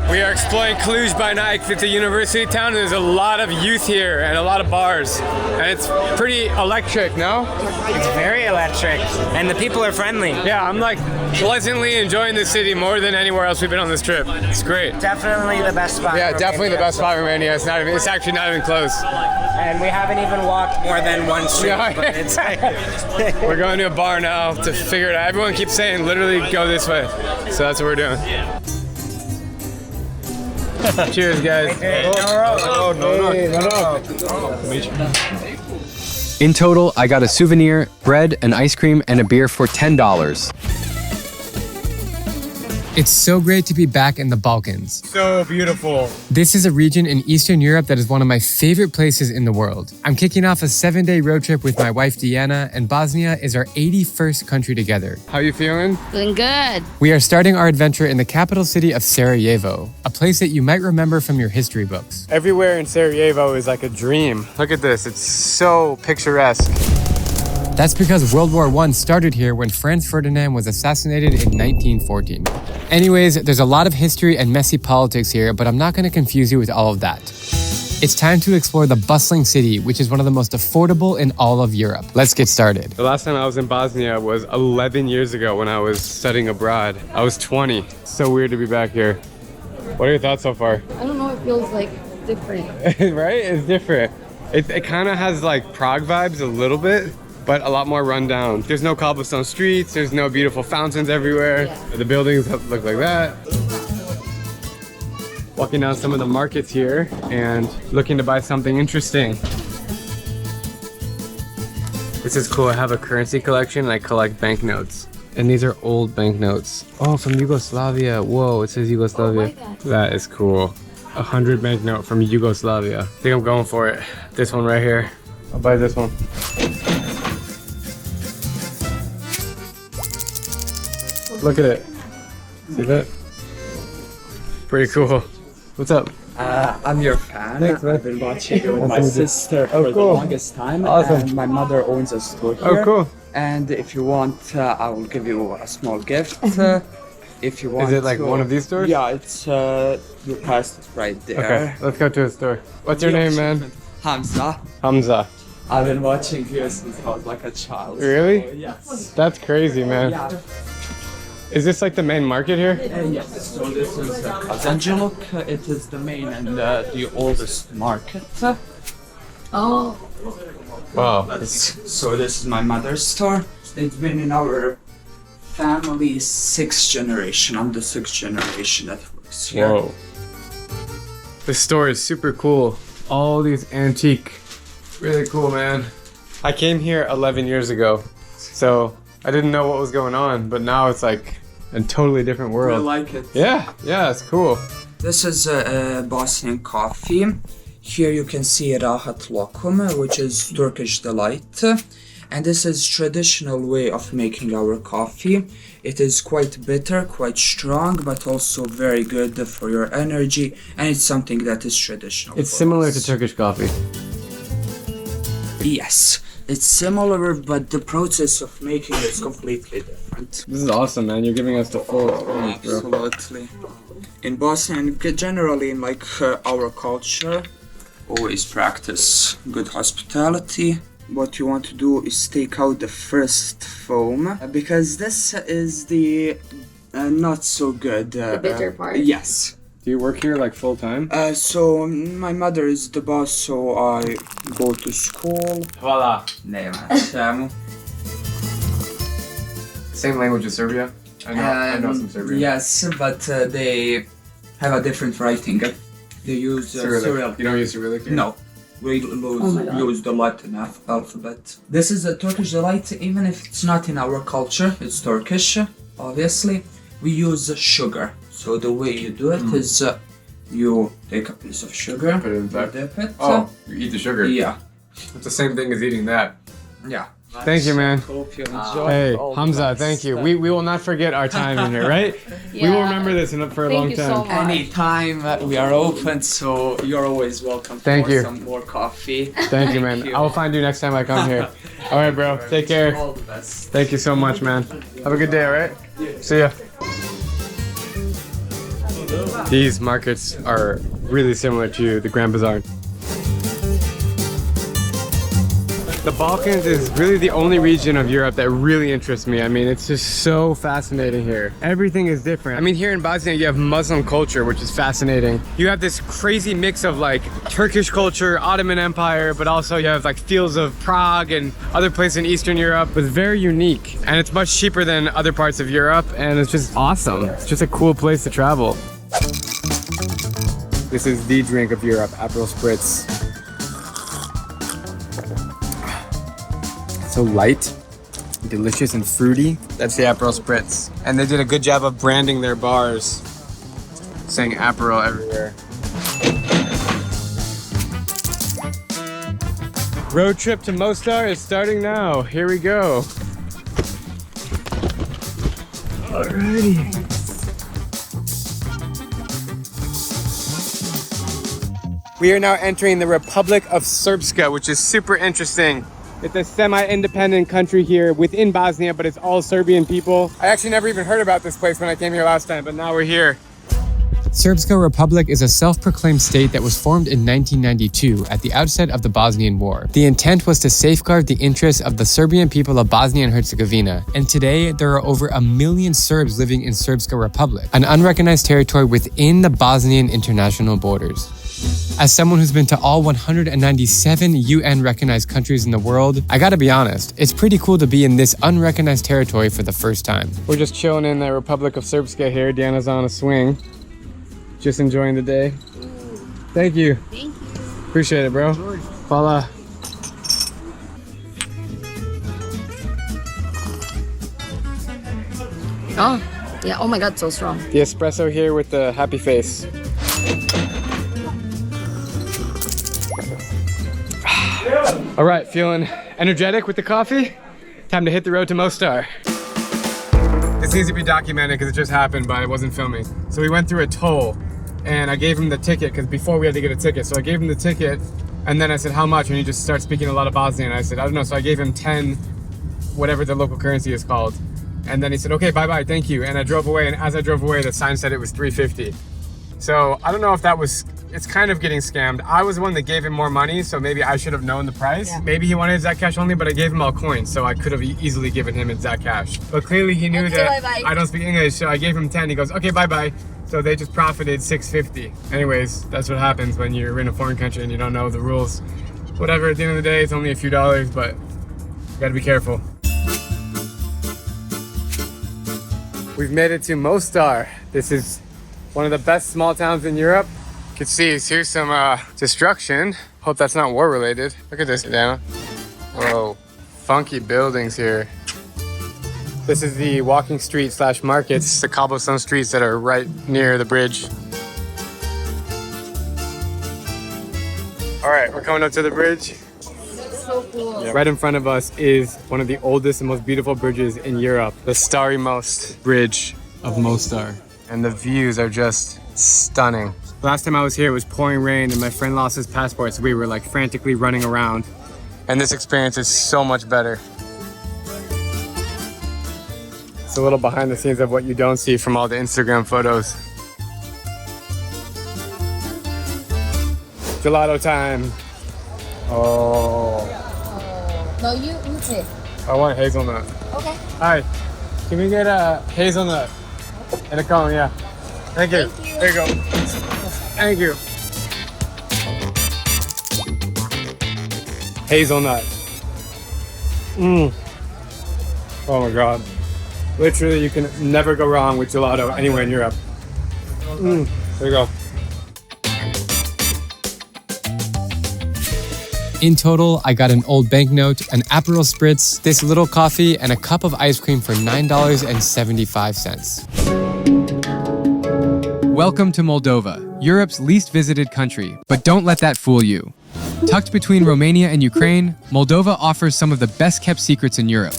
We are exploring Cluj by night. It's a university town and there's a lot of youth here and a lot of bars. And it's pretty electric, no? It's very electric, and the people are friendly. Yeah, I'm like pleasantly enjoying the city more than anywhere else we've been on this trip. It's great. Definitely the best spot. Yeah, definitely the best spot in Romania. It's actually not even close. And we haven't even walked more than one street. Yeah. But it's We're going to a bar now to figure it out. Everyone keeps saying literally go this way. So that's what we're doing. Cheers, guys. In total, I got a souvenir, bread, an ice cream, and a beer for $10. It's so great to be back in the Balkans. So beautiful. This is a region in Eastern Europe that is one of my favorite places in the world. I'm kicking off a 7-day road trip with my wife Diana, and Bosnia is our 81st country together. How you feeling? Doing good. We are starting our adventure in the capital city of Sarajevo, a place that you might remember from your history books. Everywhere in Sarajevo is like a dream. Look at this, it's so picturesque. That's because World War I started here when Franz Ferdinand was assassinated in 1914. Anyways, there's a lot of history and messy politics here, but I'm not going to confuse you with all of that. It's time to explore the bustling city, which is one of the most affordable in all of Europe. Let's get started. The last time I was in Bosnia was 11 years ago when I was studying abroad. I was 20. So weird to be back here. What are your thoughts so far? I don't know, it feels like different. Right? It's different. It kind of has like Prague vibes a little bit, but a lot more run down. There's no cobblestone streets, there's no beautiful fountains everywhere. Yeah. The buildings look like that. Walking down some of the markets here and looking to buy something interesting. This is cool, I have a currency collection and I collect banknotes. And these are old banknotes. Oh, from Yugoslavia. Whoa, it says Yugoslavia. That is cool. 100 banknote from Yugoslavia. I think I'm going for it. This one right here. I'll buy this one. Look at it. See that? Pretty cool. What's up? I'm your fan. Thanks, man. I've been watching you with my sister for the longest time. Awesome. And my mother owns a store here. Oh, cool. And if you want, I will give you a small gift. If you want. Is it like one of these stores? Yeah, it's your past is right there. Okay, let's go to a store. What's your name, man? Hamza. Hamza. I've been watching you since I was like a child. Really? So, yes. That's crazy, man. Yeah. Is this like the main market here? Yes, so this is Kazanjiluk. It is the main and the oldest market. Oh. Wow. So this is my mother's store. It's been in our family 6th generation. I'm the 6th generation that works here. Whoa. This store is super cool. All these antique. Really cool, man. I came here 11 years ago, so I didn't know what was going on, but now it's like a totally different world. I like it. Yeah, it's cool. This is Bosnian coffee. Here you can see Rahat Lokum, which is Turkish delight. And this is traditional way of making our coffee. It is quite bitter, quite strong, but also very good for your energy. And it's something that is traditional. It's similar to Turkish coffee. Yes, it's similar, but the process of making it is completely different. This is awesome, man. You're giving us the full experience, bro. Absolutely. In Bosnia, and generally in like our culture, always practice good hospitality. What you want to do is take out the first foam, because this is the not so good. The bitter part? Yes. Do you work here like full time? So my mother is the boss, so I go to school. Voila. Nema. Same language as Serbia? I know some Serbian. Yes, but they have a different writing. They use Cyrillic. You don't use Cyrillic here? No. We use the Latin alphabet. This is a Turkish delight, even if it's not in our culture. It's Turkish, obviously. We use sugar. So the way you do it is you take a piece of sugar, put it in the dip it. Oh, you eat the sugar? Yeah. It's the same thing as eating that. Yeah. Thank you, man. Hope you enjoy. Hey, Hamza, thank you. We will not forget our time in here, right? We will remember this for a long time. Anytime we are open, so you're always welcome. Thank you. Some more coffee. Thank you, man. I will find you next time I come here. All right, bro. Take care. All the best. Thank you so much, man. Have a good day, all right? See ya. These markets are really similar to the Grand Bazaar. The Balkans is really the only region of Europe that really interests me. I mean, it's just so fascinating here. Everything is different. I mean, here in Bosnia, you have Muslim culture, which is fascinating. You have this crazy mix of like Turkish culture, Ottoman Empire, but also you have like feels of Prague and other places in Eastern Europe. It's very unique, and it's much cheaper than other parts of Europe, and it's just awesome. It's just a cool place to travel. This is the drink of Europe, Aperol Spritz. So light, delicious and fruity. That's the Aperol Spritz. And they did a good job of branding their bars, saying Aperol everywhere. Road trip to Mostar is starting now. Here we go. Alrighty. We are now entering the Republic of Srpska, which is super interesting. It's a semi-independent country here within Bosnia, but it's all Serbian people. I actually never even heard about this place when I came here last time, but now we're here. Srpska Republic is a self-proclaimed state that was formed in 1992 at the outset of the Bosnian War. The intent was to safeguard the interests of the Serbian people of Bosnia and Herzegovina, and today there are over 1 million Serbs living in Srpska Republic, an unrecognized territory within the Bosnian international borders. As someone who's been to all 197 UN-recognized countries in the world, I gotta be honest, it's pretty cool to be in this unrecognized territory for the first time. We're just chilling in the Republic of Srpska here. Diana's on a swing. Just enjoying the day. Thank you. Thank you. Appreciate it, bro. Hvala. Oh, yeah. Oh my God, so strong. The espresso here with the happy face. All right, feeling energetic with the coffee? Time to hit the road to Mostar. This needs to be documented because it just happened, but it wasn't filming. So we went through a toll and I gave him the ticket because before we had to get a ticket. So I gave him the ticket and then I said, how much? And he just started speaking a lot of Bosnian. I said, I don't know. So I gave him 10, whatever the local currency is called. And then he said, okay, bye-bye, thank you. And I drove away, and as I drove away, the sign said it was $3.50. So I don't know if that was, it's kind of getting scammed. I was the one that gave him more money, so maybe I should have known the price. Yeah. Maybe he wanted exact cash only, but I gave him all coins, so I could have easily given him exact cash. But clearly he knew that bye-bye. I don't speak English, so I gave him 10. He goes, okay, bye-bye. So they just profited $6.50. Anyways, that's what happens when you're in a foreign country and you don't know the rules. Whatever, at the end of the day, it's only a few dollars, but you gotta be careful. We've made it to Mostar. This is one of the best small towns in Europe. You can see here's some destruction. Hope that's not war related. Look at this, Diana. Whoa, funky buildings here. This is the walking street / markets, the cobblestone streets that are right near the bridge. All right, we're coming up to the bridge. So cool. Right in front of us is one of the oldest and most beautiful bridges in Europe, the Starry Most Bridge of Mostar. And the views are just stunning. Last time I was here, it was pouring rain and my friend lost his passport, so we were like frantically running around. And this experience is so much better. It's a little behind the scenes of what you don't see from all the Instagram photos. Gelato time. Oh. No, you take. I want hazelnut. Okay. Hi. Can we get a hazelnut and a cone? Yeah. Thank you. Thank you. There you go. Thank you. Hazelnut. Mmm. Oh my God. Literally, you can never go wrong with gelato anywhere in Europe. Mmm. There you go. In total, I got an old banknote, an Aperol Spritz, this little coffee, and a cup of ice cream for $9.75. Welcome to Moldova, Europe's least visited country, but don't let that fool you. Tucked between Romania and Ukraine, Moldova offers some of the best-kept secrets in Europe.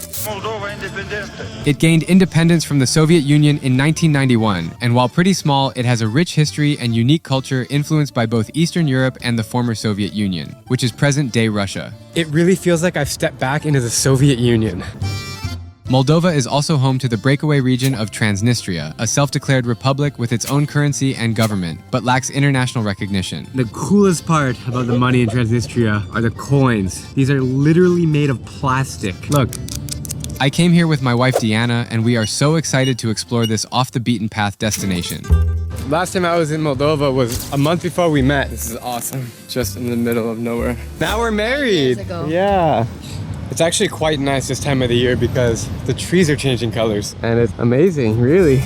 It gained independence from the Soviet Union in 1991, and while pretty small, it has a rich history and unique culture influenced by both Eastern Europe and the former Soviet Union, which is present-day Russia. It really feels like I've stepped back into the Soviet Union. Moldova is also home to the breakaway region of Transnistria, a self-declared republic with its own currency and government, but lacks international recognition. The coolest part about the money in Transnistria are the coins. These are literally made of plastic. Look. I came here with my wife Deanna, and we are so excited to explore this off-the-beaten-path destination. Last time I was in Moldova was a month before we met. This is awesome. Just in the middle of nowhere. Now we're married. Yeah. It's actually quite nice this time of the year because the trees are changing colors and it's amazing, really.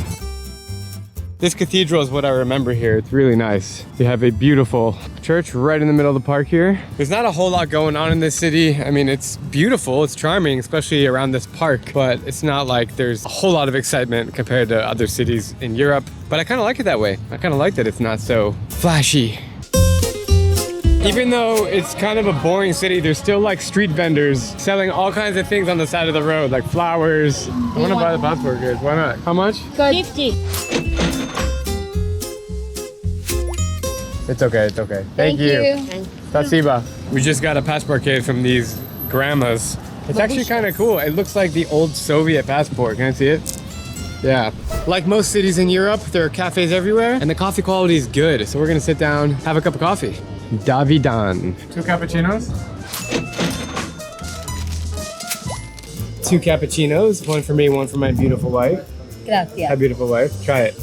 This cathedral is what I remember here. It's really nice. You have a beautiful church right in the middle of the park here. There's not a whole lot going on in this city. I mean, it's beautiful, it's charming, especially around this park, but it's not like there's a whole lot of excitement compared to other cities in Europe. But I kind of like it that way. I kind of like that it's not so flashy. Even though it's kind of a boring city, there's still like street vendors selling all kinds of things on the side of the road, like flowers. I want to buy the passport kids. Why not? How much? 50. It's okay, it's okay. Thank you. Spasiba. We just got a passport kit from these grandmas. It's actually kind of cool. It looks like the old Soviet passport. Can I see it? Yeah. Like most cities in Europe, there are cafes everywhere, and the coffee quality is good. So we're gonna sit down, have a cup of coffee. Davidan. 2 cappuccinos. 2 cappuccinos. 1 for me, 1 for my beautiful wife. Gracias. My beautiful wife. Try it.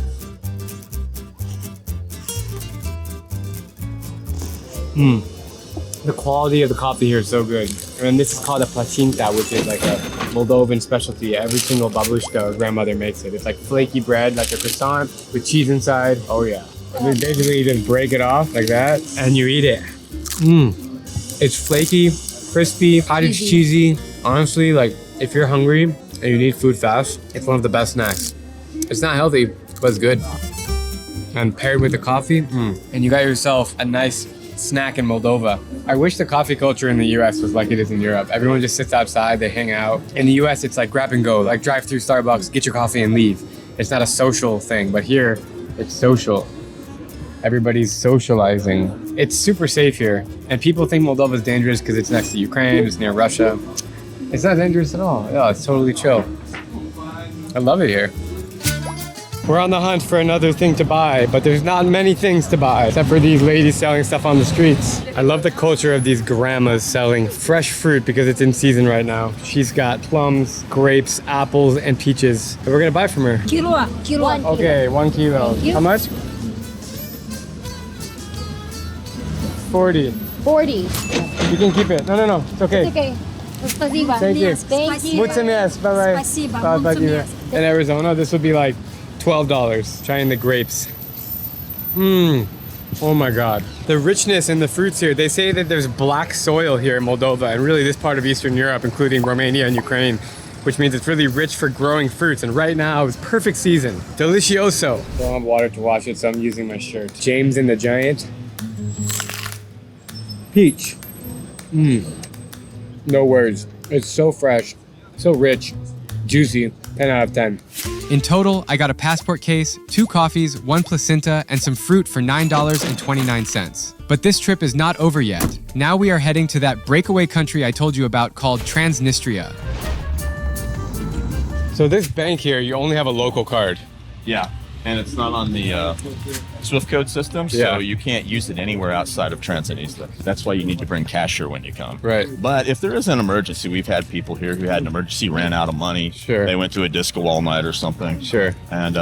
The quality of the coffee here is so good. And this is called a placinta, which is like a Moldovan specialty. Every single babushka or grandmother makes it. It's like flaky bread, like a croissant with cheese inside. Oh yeah. And basically you just break it off like that and you eat it. It's flaky, crispy, cottage cheesy. Honestly, like if you're hungry and you need food fast, it's one of the best snacks. It's not healthy, but it's good. And paired with the coffee, and you got yourself a nice snack in Moldova. I wish the coffee culture in the US was like it is in Europe. Everyone just sits outside, they hang out. In the US, it's like grab and go, like drive through Starbucks, get your coffee and leave. It's not a social thing, but here, it's social. Everybody's socializing. It's super safe here. And people think Moldova is dangerous because it's next to Ukraine, it's near Russia. It's not dangerous at all. Yeah, it's totally chill. I love it here. We're on the hunt for another thing to buy, but there's not many things to buy, except for these ladies selling stuff on the streets. I love the culture of these grandmas selling fresh fruit because it's in season right now. She's got plums, grapes, apples, and peaches. And we're gonna buy from her. Kilo. Okay, 1 kilo. How much? 40. 40. You can keep it. No, it's okay. It's okay. Спасибо. Thank you. Thank you. Mulțumesc. Bye-bye. Спасибо. In Arizona, this would be like $12. Trying the grapes. Oh my God. The richness in the fruits here. They say that there's black soil here in Moldova and really this part of Eastern Europe, including Romania and Ukraine, which means it's really rich for growing fruits. And right now it's perfect season. Delicioso. Don't have water to wash it, so I'm using my shirt. James and the Giant. Peach. No words. It's so fresh, so rich, juicy. 10 out of 10. In total, I got a passport case, 2 coffees, 1 placenta, and some fruit for $9.29. But this trip is not over yet. Now we are heading to that breakaway country I told you about called Transnistria. So this bank here, you only have a local card. Yeah, and it's not on the Swift code system, so you can't use it anywhere outside of Transnistria. That's why you need to bring cash here when you come. Right. But if there is an emergency, we've had people here who had an emergency, ran out of money. Sure. They went to a disco all night or something. Sure. And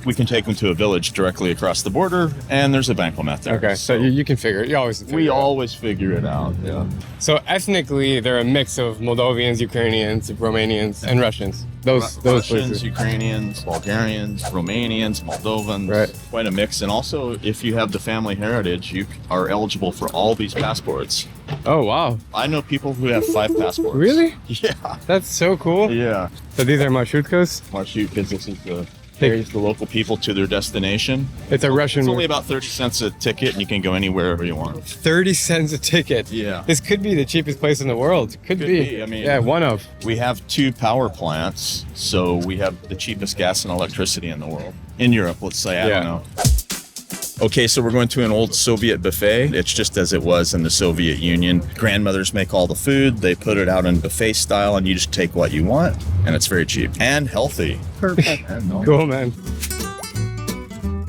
we can take them to a village directly across the border, and there's a bankomat there. Okay, so you can figure it. You always figure it out. always figure it out, yeah. So ethnically, they're a mix of Moldovians, Ukrainians, Romanians, and Russians. those Russians, places. Ukrainians, Bulgarians, Romanians, Moldovans. Right. Quite a mix. And also, if you have the family heritage, you are eligible for all these passports. Oh, wow. I know people who have 5 passports. Really? Yeah. That's so cool. Yeah. So these are marshrutkos? Marshrutkos, this is the carries the local people to their destination. It's a Russian. It's only about 30 cents a ticket, and you can go anywhere you want. 30 cents a ticket. Yeah. This could be the cheapest place in the world. Could be. I mean, yeah, one of. We have 2 power plants, so we have the cheapest gas and electricity in the world. In Europe, let's say, I don't know. Okay, so we're going to an old Soviet buffet. It's just as it was in the Soviet Union. Grandmothers make all the food, they put it out in buffet style, and you just take what you want, and it's very cheap and healthy. Perfect. Cool, man.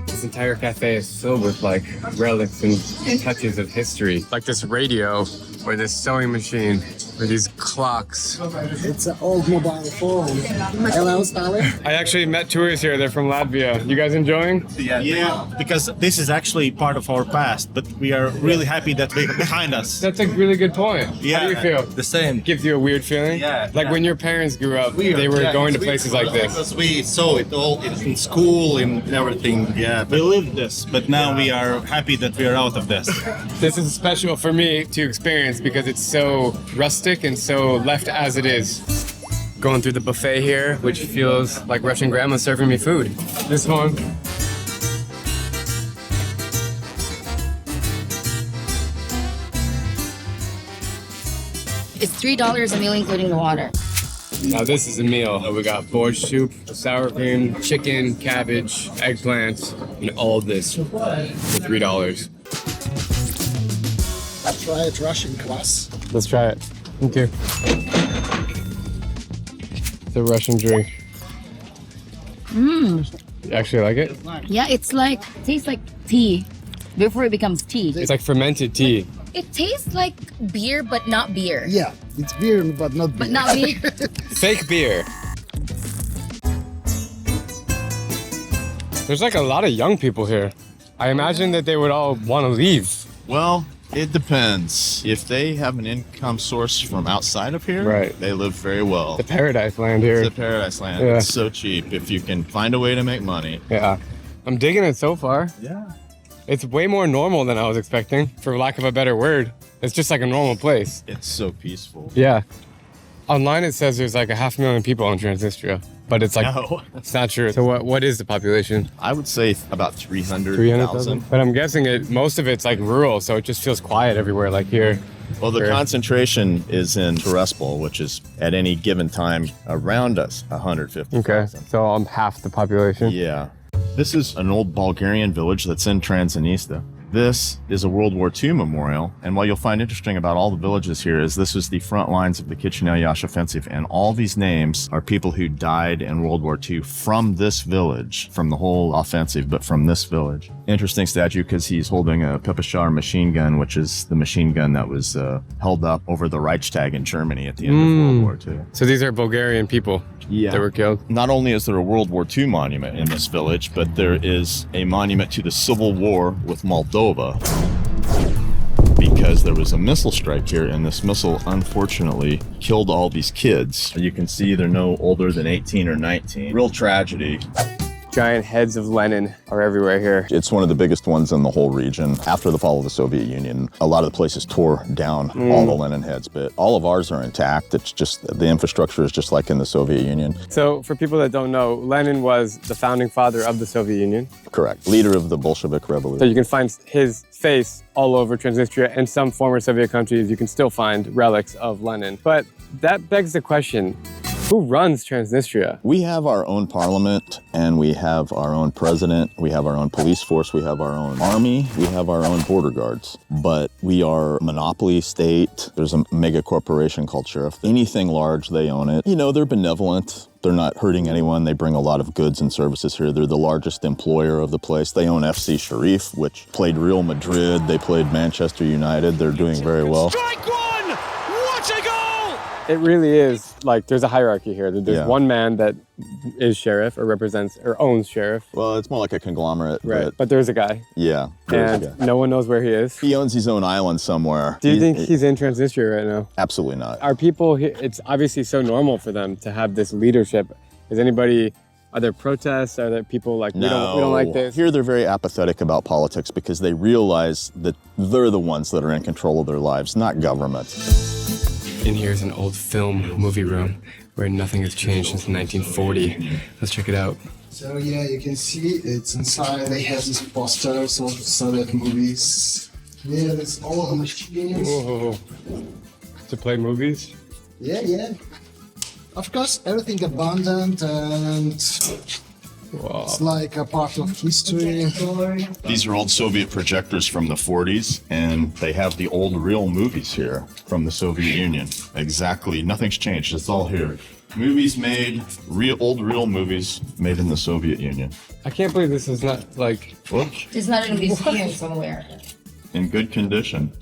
This entire cafe is filled with like relics and touches of history. Like this radio, or this sewing machine, or these clocks. It's an old mobile phone. Hello, Stalin. I actually met tourists here. They're from Latvia. You guys enjoying? Yeah, because this is actually part of our past, but we are really happy that they're behind us. That's a really good point. Yeah. How do you feel? The same. Gives you a weird feeling? Yeah. Like when your parents grew up, they were going to places like this. Because we saw it all in school and everything. Yeah, we lived this, but now we are happy that we are out of this. This is special for me to experience because it's so rustic and so left as it is. Going through the buffet here, which feels like Russian grandma serving me food. This one. It's $3 a meal, including the water. Now this is a meal. We got borscht soup, sour cream, chicken, cabbage, eggplant, and all this for $3. Try it, Russian kvass. Let's try it. Thank you. It's a Russian drink. Mmm. You actually like it? Yeah, it's like, tastes like tea before it becomes tea. It's like fermented tea. It tastes like beer, but not beer. Yeah, it's beer, but not beer. But not beer. Fake beer. There's like a lot of young people here. I imagine that they would all want to leave. Well, it depends. If they have an income source from outside of here, right, they live very well. The paradise land here. It's a paradise land. Yeah. It's so cheap if you can find a way to make money. Yeah. I'm digging it so far. Yeah. It's way more normal than I was expecting, for lack of a better word. It's just like a normal place. It's so peaceful. Yeah. Online it says there's like 500,000 people in Transnistria, but it's like, No. It's not true. So what is the population? I would say about 300,000. 300,000? But I'm guessing most of it's like rural, so it just feels quiet everywhere, like here. Well, the concentration is in Tiraspol, which is at any given time around us 150,000. Okay, so I'm half the population. Yeah. This is an old Bulgarian village that's in Transnistria. This is a World War II memorial, and what you'll find interesting about all the villages here is this was the front lines of the Chisinau-Iași offensive, and all these names are people who died in World War II from this village, from the whole offensive, but from this village. Interesting statue because he's holding a Pepeshar machine gun, which is the machine gun that was held up over the Reichstag in Germany at the end of World War II. So these are Bulgarian people that were killed? Not only is there a World War II monument in this village, but there is a monument to the Civil War with Moldova, because there was a missile strike here, and this missile unfortunately killed all these kids. You can see they're no older than 18 or 19. Real tragedy. Giant heads of Lenin are everywhere here. It's one of the biggest ones in the whole region. After the fall of the Soviet Union, a lot of the places tore down all the Lenin heads, but all of ours are intact. It's just, the infrastructure is just like in the Soviet Union. So for people that don't know, Lenin was the founding father of the Soviet Union. Correct. Leader of the Bolshevik Revolution. So you can find his face all over Transnistria, and some former Soviet countries you can still find relics of Lenin. But that begs the question, who runs Transnistria? We have our own parliament, and we have our own president, we have our own police force, we have our own army, we have our own border guards. But we are a monopoly state. There's a mega corporation called Sheriff. Anything large, they own it. You know, they're benevolent. They're not hurting anyone. They bring a lot of goods and services here. They're the largest employer of the place. They own FC Sharif, which played Real Madrid. They played Manchester United. They're doing very well. Strike one! What a goal! It really is like there's a hierarchy here. There's one man that is sheriff or represents or owns sheriff. Well, it's more like a conglomerate. Right. But there's a guy. Yeah. There's a And guy. no one knows where he is. He owns his own island somewhere. Do you think he's in Transnistria right now? Absolutely not. Are people here, it's obviously so normal for them to have this leadership. Are there protests? Are there people like, we don't like this? Here they're very apathetic about politics because they realize that they're the ones that are in control of their lives, not government. In here is an old movie room where nothing has changed since 1940. Let's check it out. So yeah, you can see it's inside. They have these posters of Soviet movies. Yeah, that's all the machines. Whoa. To play movies? Yeah. Of course, everything abundant and it's like a part of history. These are old Soviet projectors from the 40s, and they have the old real movies here from the Soviet Union. Exactly, nothing's changed, it's all here. Movies made, old real movies made in the Soviet Union. I can't believe this is not like... It's not in a museum somewhere. In good condition.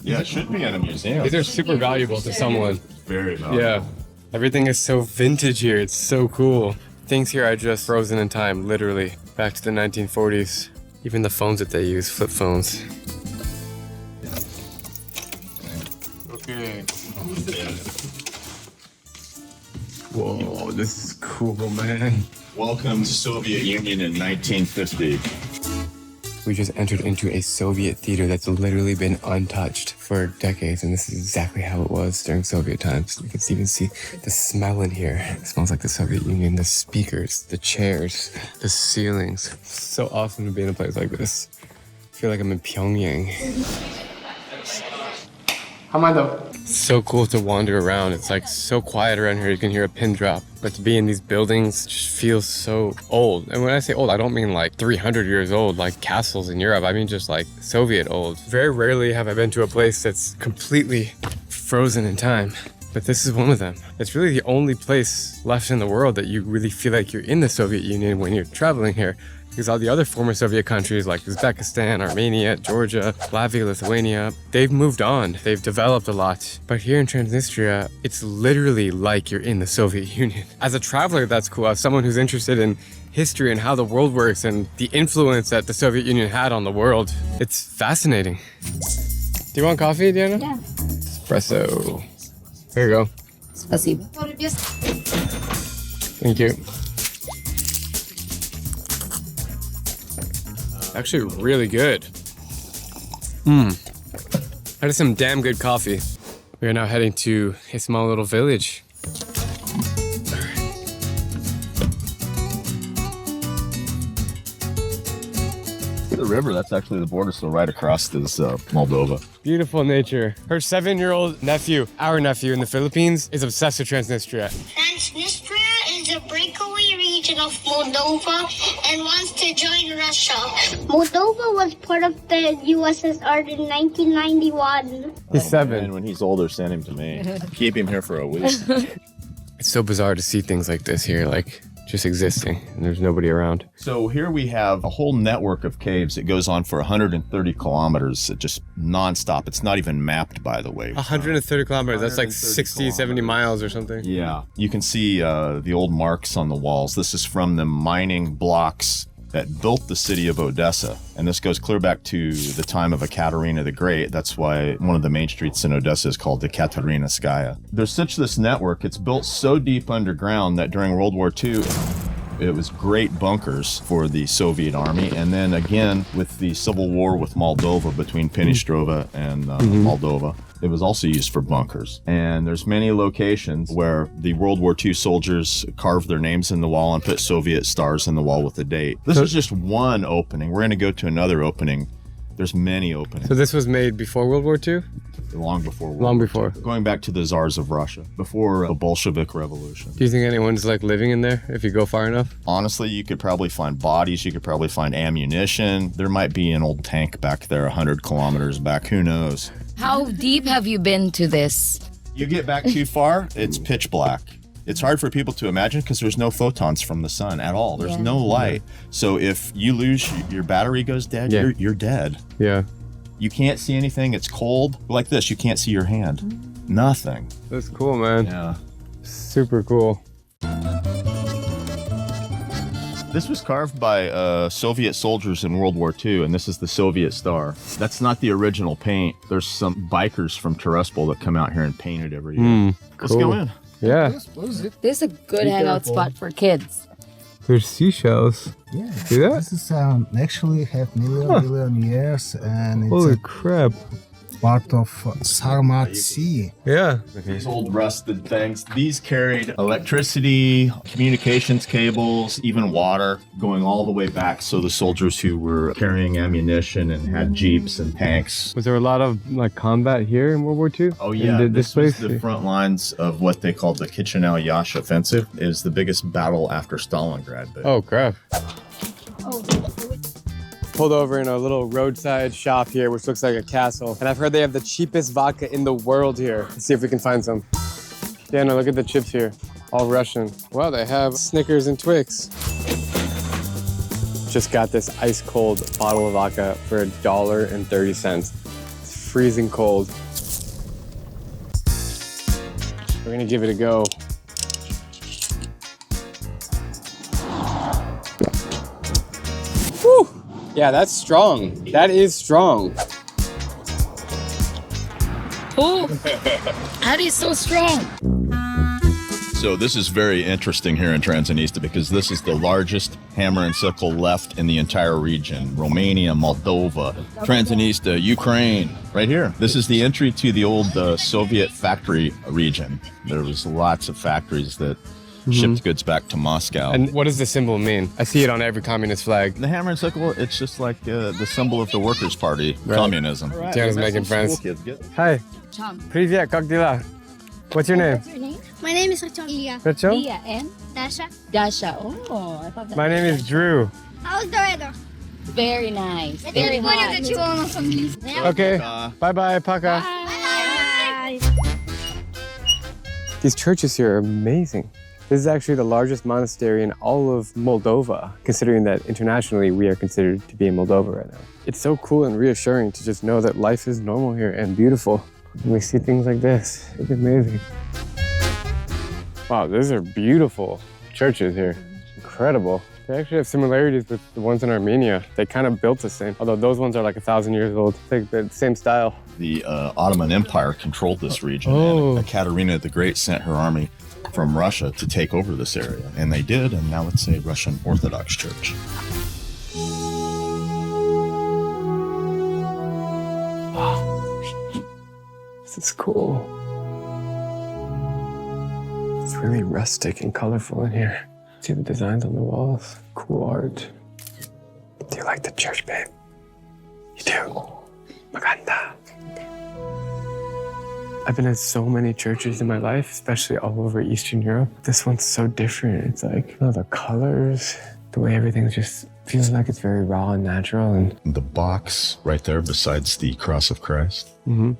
Yeah, it should be in a museum. These are super valuable to someone. Very valuable. Yeah. Everything is so vintage here. It's so cool. Things here are just frozen in time, literally. Back to the 1940s. Even the phones that they use, flip phones. Okay. Whoa, this is cool, man. Welcome to Soviet Union in 1950. We just entered into a Soviet theater that's literally been untouched for decades, and this is exactly how it was during Soviet times. You can even see the smell in here. It smells like the Soviet Union, the speakers, the chairs, the ceilings. So awesome to be in a place like this. I feel like I'm in Pyongyang. So cool to wander around. It's like so quiet around here. You can hear a pin drop. But to be in these buildings just feels so old. And when I say old, I don't mean like 300 years old, like castles in Europe. I mean just like Soviet old. Very rarely have I been to a place that's completely frozen in time. But this is one of them. It's really the only place left in the world that you really feel like you're in the Soviet Union when you're traveling here. Because all the other former Soviet countries like Uzbekistan, Armenia, Georgia, Latvia, Lithuania, they've moved on. They've developed a lot. But here in Transnistria, it's literally like you're in the Soviet Union. As a traveler, that's cool. As someone who's interested in history and how the world works and the influence that the Soviet Union had on the world, it's fascinating. Do you want coffee, Diana? Yeah. Espresso. Here you go. Спасибо. Thank you. Actually really good. That is some damn good coffee. We are now heading to a small little village. The river, that's actually the border, so right across this Moldova. Beautiful nature. Her 7-year-old nephew, our nephew in the Philippines, is obsessed with Transnistria. Transnistria is a breakaway region of Moldova and wants to join Russia. Moldova was part of the USSR in 1991. He's 7. And when he's older, send him to me. Keep him here for a week. It's so bizarre to see things like this here, like just existing, and there's nobody around. So here we have a whole network of caves that goes on for 130 kilometers, just nonstop. It's not even mapped, by the way. 130 kilometers, that's like 60, 70 miles or something. Yeah. You can see the old marks on the walls. This is from the mining blocks that built the city of Odessa. And this goes clear back to the time of Ekaterina the Great. That's why one of the main streets in Odessa is called the Ekaterinaskaya. There's such this network. It's built so deep underground that during World War II, it was great bunkers for the Soviet army. And then again, with the civil war with Moldova between Penistrova and Moldova, it was also used for bunkers. And there's many locations where the World War II soldiers carved their names in the wall and put Soviet stars in the wall with the date. This is just one opening. We're gonna go to another opening. There's many openings. So this was made before World War II? Long before World Long War before. II. Going back to the Tsars of Russia, before the Bolshevik Revolution. Do you think anyone's like living in there if you go far enough? Honestly, you could probably find bodies, you could probably find ammunition. There might be an old tank back there 100 kilometers back, who knows? How deep have you been to this? You get back too far, it's pitch black. It's hard for people to imagine because there's no photons from the sun at all. There's no light. So if you lose, your battery goes dead, you're dead. Yeah. You can't see anything. It's cold. Like this, you can't see your hand. Nothing. That's cool, man. Yeah. Super cool. This was carved by Soviet soldiers in World War II, and this is the Soviet star. That's not the original paint. There's some bikers from Tiraspol that come out here and paint it every year. Let's go in. Yeah. This is a good hangout spot for kids. There's seashells. Yeah. See that? This is actually have million years, and it's Holy crap. part of Sarmat Sea. Yeah. These old rusted things, these carried electricity, communications cables, even water, going all the way back. So the soldiers who were carrying ammunition and had jeeps and tanks. Was there a lot of like combat here in World War II? Oh yeah, this was place? the front lines of what they called the Chisinau Yash offensive. It was the biggest battle after Stalingrad. But Oh crap. Pulled over in a little roadside shop here, which looks like a castle. And I've heard they have the cheapest vodka in the world here. Let's see if we can find some. Yeah, no, look at the chips here. All Russian. Wow, they have Snickers and Twix. Just got this ice cold bottle of vodka for $1.30. It's freezing cold. We're gonna give it a go. Woo! Yeah, that's strong. That is strong. Oh, that is so strong. So this is very interesting here in Transnistria because this is the largest hammer and sickle left in the entire region. Romania, Moldova, Transnistria, Ukraine, right here. This is the entry to the old Soviet factory region. There was lots of factories that shipped goods back to Moscow. And what does the symbol mean? I see it on every communist flag. The hammer and sickle, it's just like the symbol of the Workers' Party, communism. Right. Tiana's making friends. Hi. Tom. Привет, как дела? What's your name? What's your name? My name is Lia. Rachel? Leah and Dasha. Dasha. Oh, I thought that. My name is Drew. How's the weather? Very nice. Very hot. Okay. Bye-bye, Paka. Bye. These churches here are amazing. This is actually the largest monastery in all of Moldova, considering that internationally we are considered to be in Moldova right now. It's so cool and reassuring to just know that life is normal here and beautiful. When we see things like this, it's amazing. Wow, those are beautiful churches here. Incredible. They actually have similarities with the ones in Armenia. They kind of built the same, although those ones are like 1,000 years old. It's like the same style. The Ottoman Empire controlled this region, and Ekaterina the Great sent her army from Russia to take over this area. And they did, and now it's a Russian Orthodox church. This is cool. It's really rustic and colorful in here. See the designs on the walls? Cool art. Do you like the church, babe? You do? Maganda. I've been in so many churches in my life, especially all over Eastern Europe. This one's so different. It's like, the colors, the way everything just feels like it's very raw and natural. And the box right there besides the cross of Christ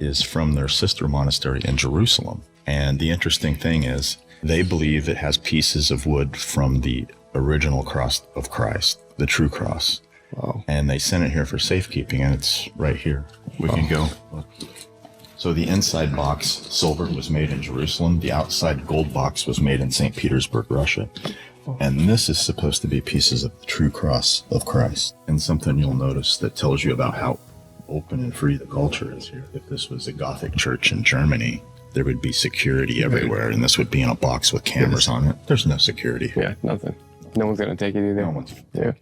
is from their sister monastery in Jerusalem. And the interesting thing is they believe it has pieces of wood from the original cross of Christ, the true cross. Wow. And they sent it here for safekeeping, and it's right here. We can go. So the inside box, silver, was made in Jerusalem. The outside gold box was made in St. Petersburg, Russia. And this is supposed to be pieces of the true cross of Christ. And something you'll notice that tells you about how open and free the culture is here. If this was a Gothic church in Germany, there would be security everywhere, and this would be in a box with cameras on it. There's no security here. yeah, nothing. No one's gonna take it either. No one's Yeah.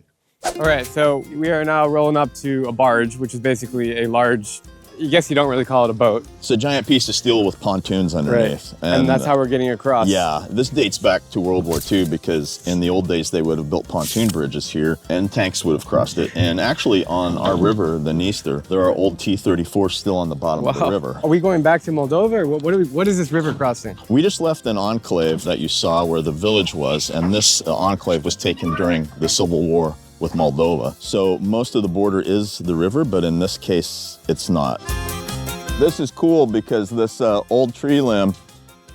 All right, so we are now rolling up to a barge, which is basically a large, I guess you don't really call it a boat. It's a giant piece of steel with pontoons underneath. And that's how we're getting across. Yeah, this dates back to World War II because in the old days they would have built pontoon bridges here and tanks would have crossed it. And actually on our river, the Dniester, there are old T-34s still on the bottom of the river. Are we going back to Moldova, or what is this river crossing? We just left an enclave that you saw where the village was, and this enclave was taken during the Civil War with Moldova. So most of the border is the river, but in this case, it's not. This is cool because this old tree limb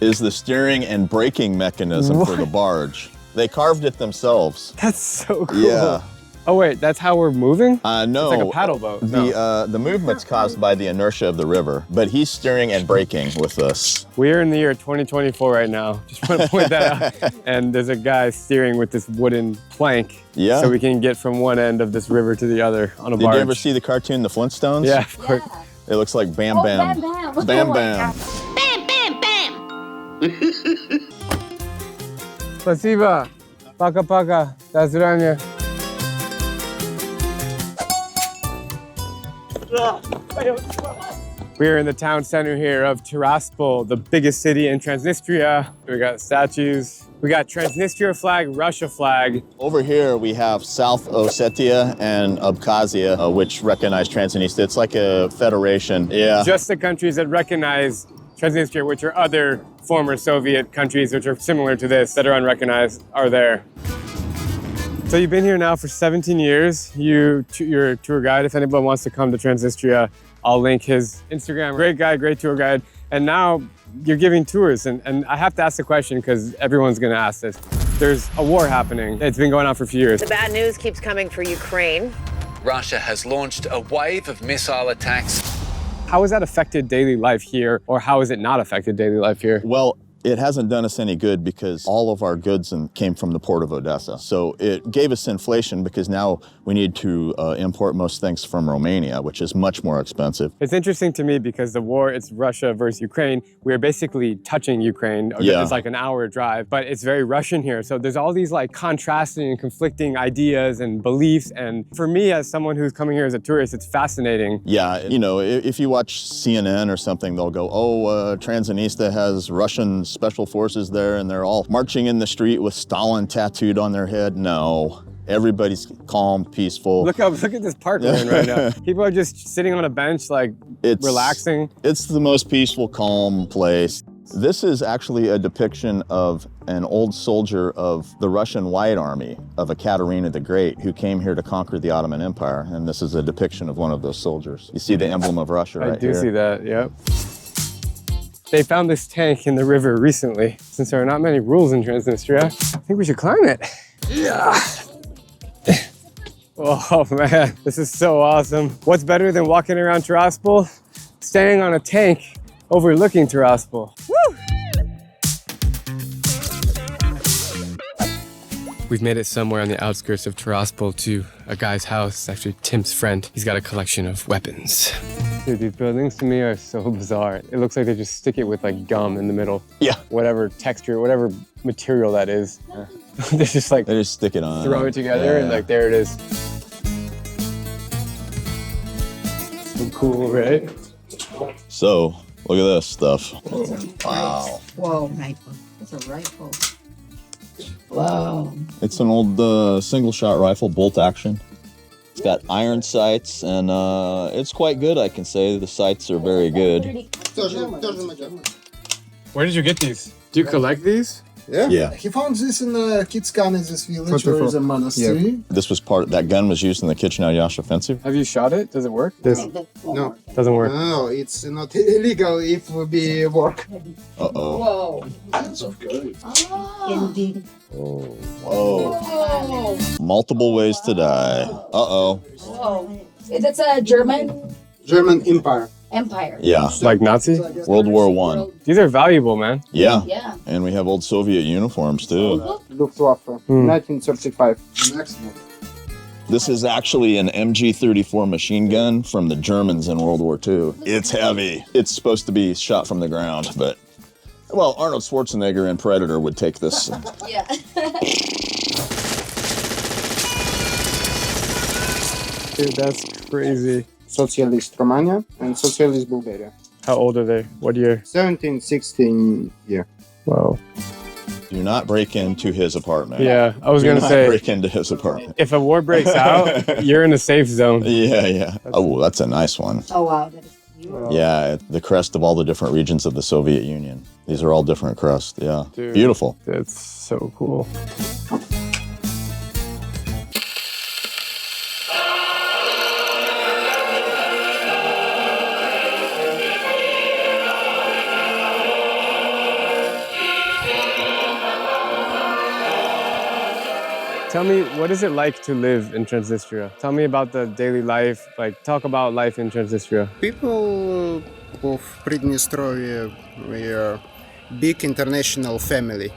is the steering and braking mechanism for the barge. They carved it themselves. That's so cool. Yeah. Oh wait, that's how we're moving? No. It's like a paddle boat. The movement's caused by the inertia of the river, but he's steering and braking with us. We're in the year 2024 right now. Just want to point that out. And there's a guy steering with this wooden plank. Yeah. So we can get from one end of this river to the other on a barge. Did you ever see the cartoon The Flintstones? Yeah, of course. It looks like Bam Bam. Bam, bam. Bam Bam. Bam, bam, bam. Спасибо. Пока-пока. До свидания. We're in the town center here of Tiraspol, the biggest city in Transnistria. We got statues. We got Transnistria flag, Russia flag. Over here we have South Ossetia and Abkhazia, which recognize Transnistria. It's like a federation. Yeah. Just the countries that recognize Transnistria, which are other former Soviet countries which are similar to this that are unrecognized, are there. So you've been here now for 17 years. You're a tour guide. If anyone wants to come to Transnistria, I'll link his Instagram. Great guy, great tour guide. And now you're giving tours. And I have to ask the question because everyone's gonna ask this. There's a war happening. It's been going on for a few years. The bad news keeps coming for Ukraine. Russia has launched a wave of missile attacks. How has that affected daily life here, or how has it not affected daily life here? Well, it hasn't done us any good because all of our goods came from the port of Odessa. So it gave us inflation because now we need to import most things from Romania, which is much more expensive. It's interesting to me because the war, it's Russia versus Ukraine. We're basically touching Ukraine. Yeah. It's like an hour drive, but it's very Russian here. So there's all these like contrasting and conflicting ideas and beliefs. And for me, as someone who's coming here as a tourist, it's fascinating. Yeah, you know, if you watch CNN or something, they'll go, oh, Transnistria has Russian special forces there and they're all marching in the street with Stalin tattooed on their head. No, everybody's calm, peaceful. Look at this park we're in right now. People are just sitting on a bench, like relaxing. It's the most peaceful, calm place. This is actually a depiction of an old soldier of the Russian White Army of Ekaterina the Great who came here to conquer the Ottoman Empire. And this is a depiction of one of those soldiers. You see the emblem of Russia right here. I do see that, yep. They found this tank in the river recently. Since there are not many rules in Transnistria, I think we should climb it. Yeah. Oh man, this is so awesome. What's better than walking around Tiraspol? Standing on a tank overlooking Tiraspol. Woo! We've made it somewhere on the outskirts of Tiraspol to a guy's house, actually Tim's friend. He's got a collection of weapons. Dude, these buildings to me are so bizarre. It looks like they just stick it with like gum in the middle. Yeah. Whatever texture, whatever material that is. They just like, they just stick it on. Throw it together and like, there it is. So cool, right? So, look at this stuff. Wow. Whoa, rifle. It's a rifle. Wow. It's an old single-shot rifle, bolt action. It's got iron sights, and it's quite good, I can say. The sights are very good. Where did you get these? Do you collect these? Yeah. Yeah. He found this in Kitska, in this village where is a monastery. Yeah. This was that gun was used in the Chisinau-Iași offensive. Have you shot it? Does it work? This No. doesn't work. No, it's not illegal if we work. Uh-oh. Whoa. That's good. Indeed. Oh. Whoa. Multiple ways to die. Uh-oh. Whoa. That's a German Empire. empire. Yeah. Like Nazi? World War I. These are valuable, man. Yeah. Yeah. And we have old Soviet uniforms, too. Luftwaffe, 1935. This is actually an MG-34 machine gun from the Germans in World War II. It's heavy. It's supposed to be shot from the ground, but, well, Arnold Schwarzenegger in Predator would take this. Yeah. Dude, that's crazy. Socialist Romania and Socialist Bulgaria. How old are they? What year? 17, 16 year. Wow. Do not break into his apartment. Yeah, I was going gonna say. Break into his apartment. If a war breaks out, you're in a safe zone. Yeah. Oh, that's a nice one. Oh, wow. That is beautiful. Yeah, the crest of all the different regions of the Soviet Union. These are all different crests. Yeah. Dude, beautiful. That's so cool. Tell me, what is it like to live in Transnistria? Tell me about the daily life, like talk about life in Transnistria. People of Pridnestrovia, we are big international family.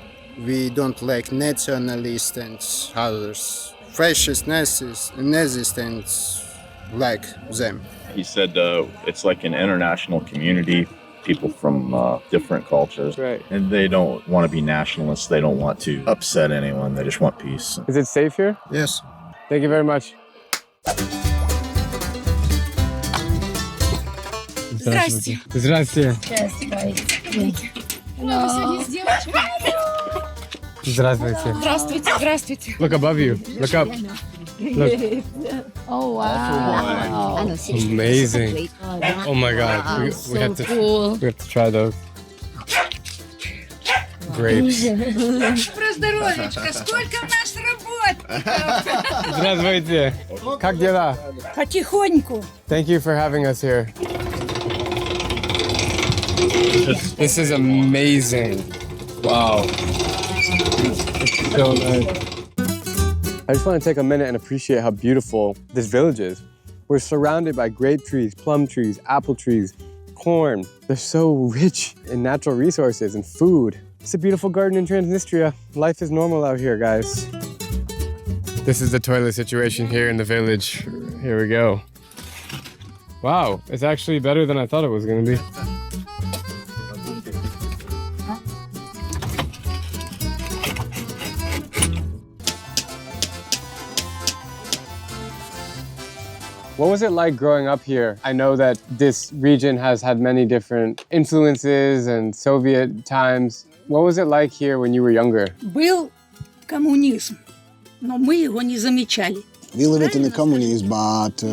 We don't like nationalists and others. Fascist Nazis and like them. He said it's like an international community, people from different cultures. Right. And they don't want to be nationalists. They don't want to upset anyone. They just want peace. Is it safe here? Yes. Thank you very much. Здрасте. Здрасте. Здравствуйте. Здравствуйте, здравствуйте. Look above you. Look up. Look. Oh, wow. Amazing. Oh my God. We have to try those. Grapes. Про здоровечко, сколько у нас работы. Здравствуйте. Как дела? Потихоньку. Thank you for having us here. This is amazing. Wow. It's so nice. I just want to take a minute and appreciate how beautiful this village is. We're surrounded by grape trees, plum trees, apple trees, corn. They're so rich in natural resources and food. It's a beautiful garden in Transnistria. Life is normal out here, guys. This is the toilet situation here in the village. Here we go. Wow, it's actually better than I thought it was going to be. What was it like growing up here? I know that this region has had many different influences and Soviet times. What was it like here when you were younger? Был коммунизм, но мы его не замечали. We lived in the communism, but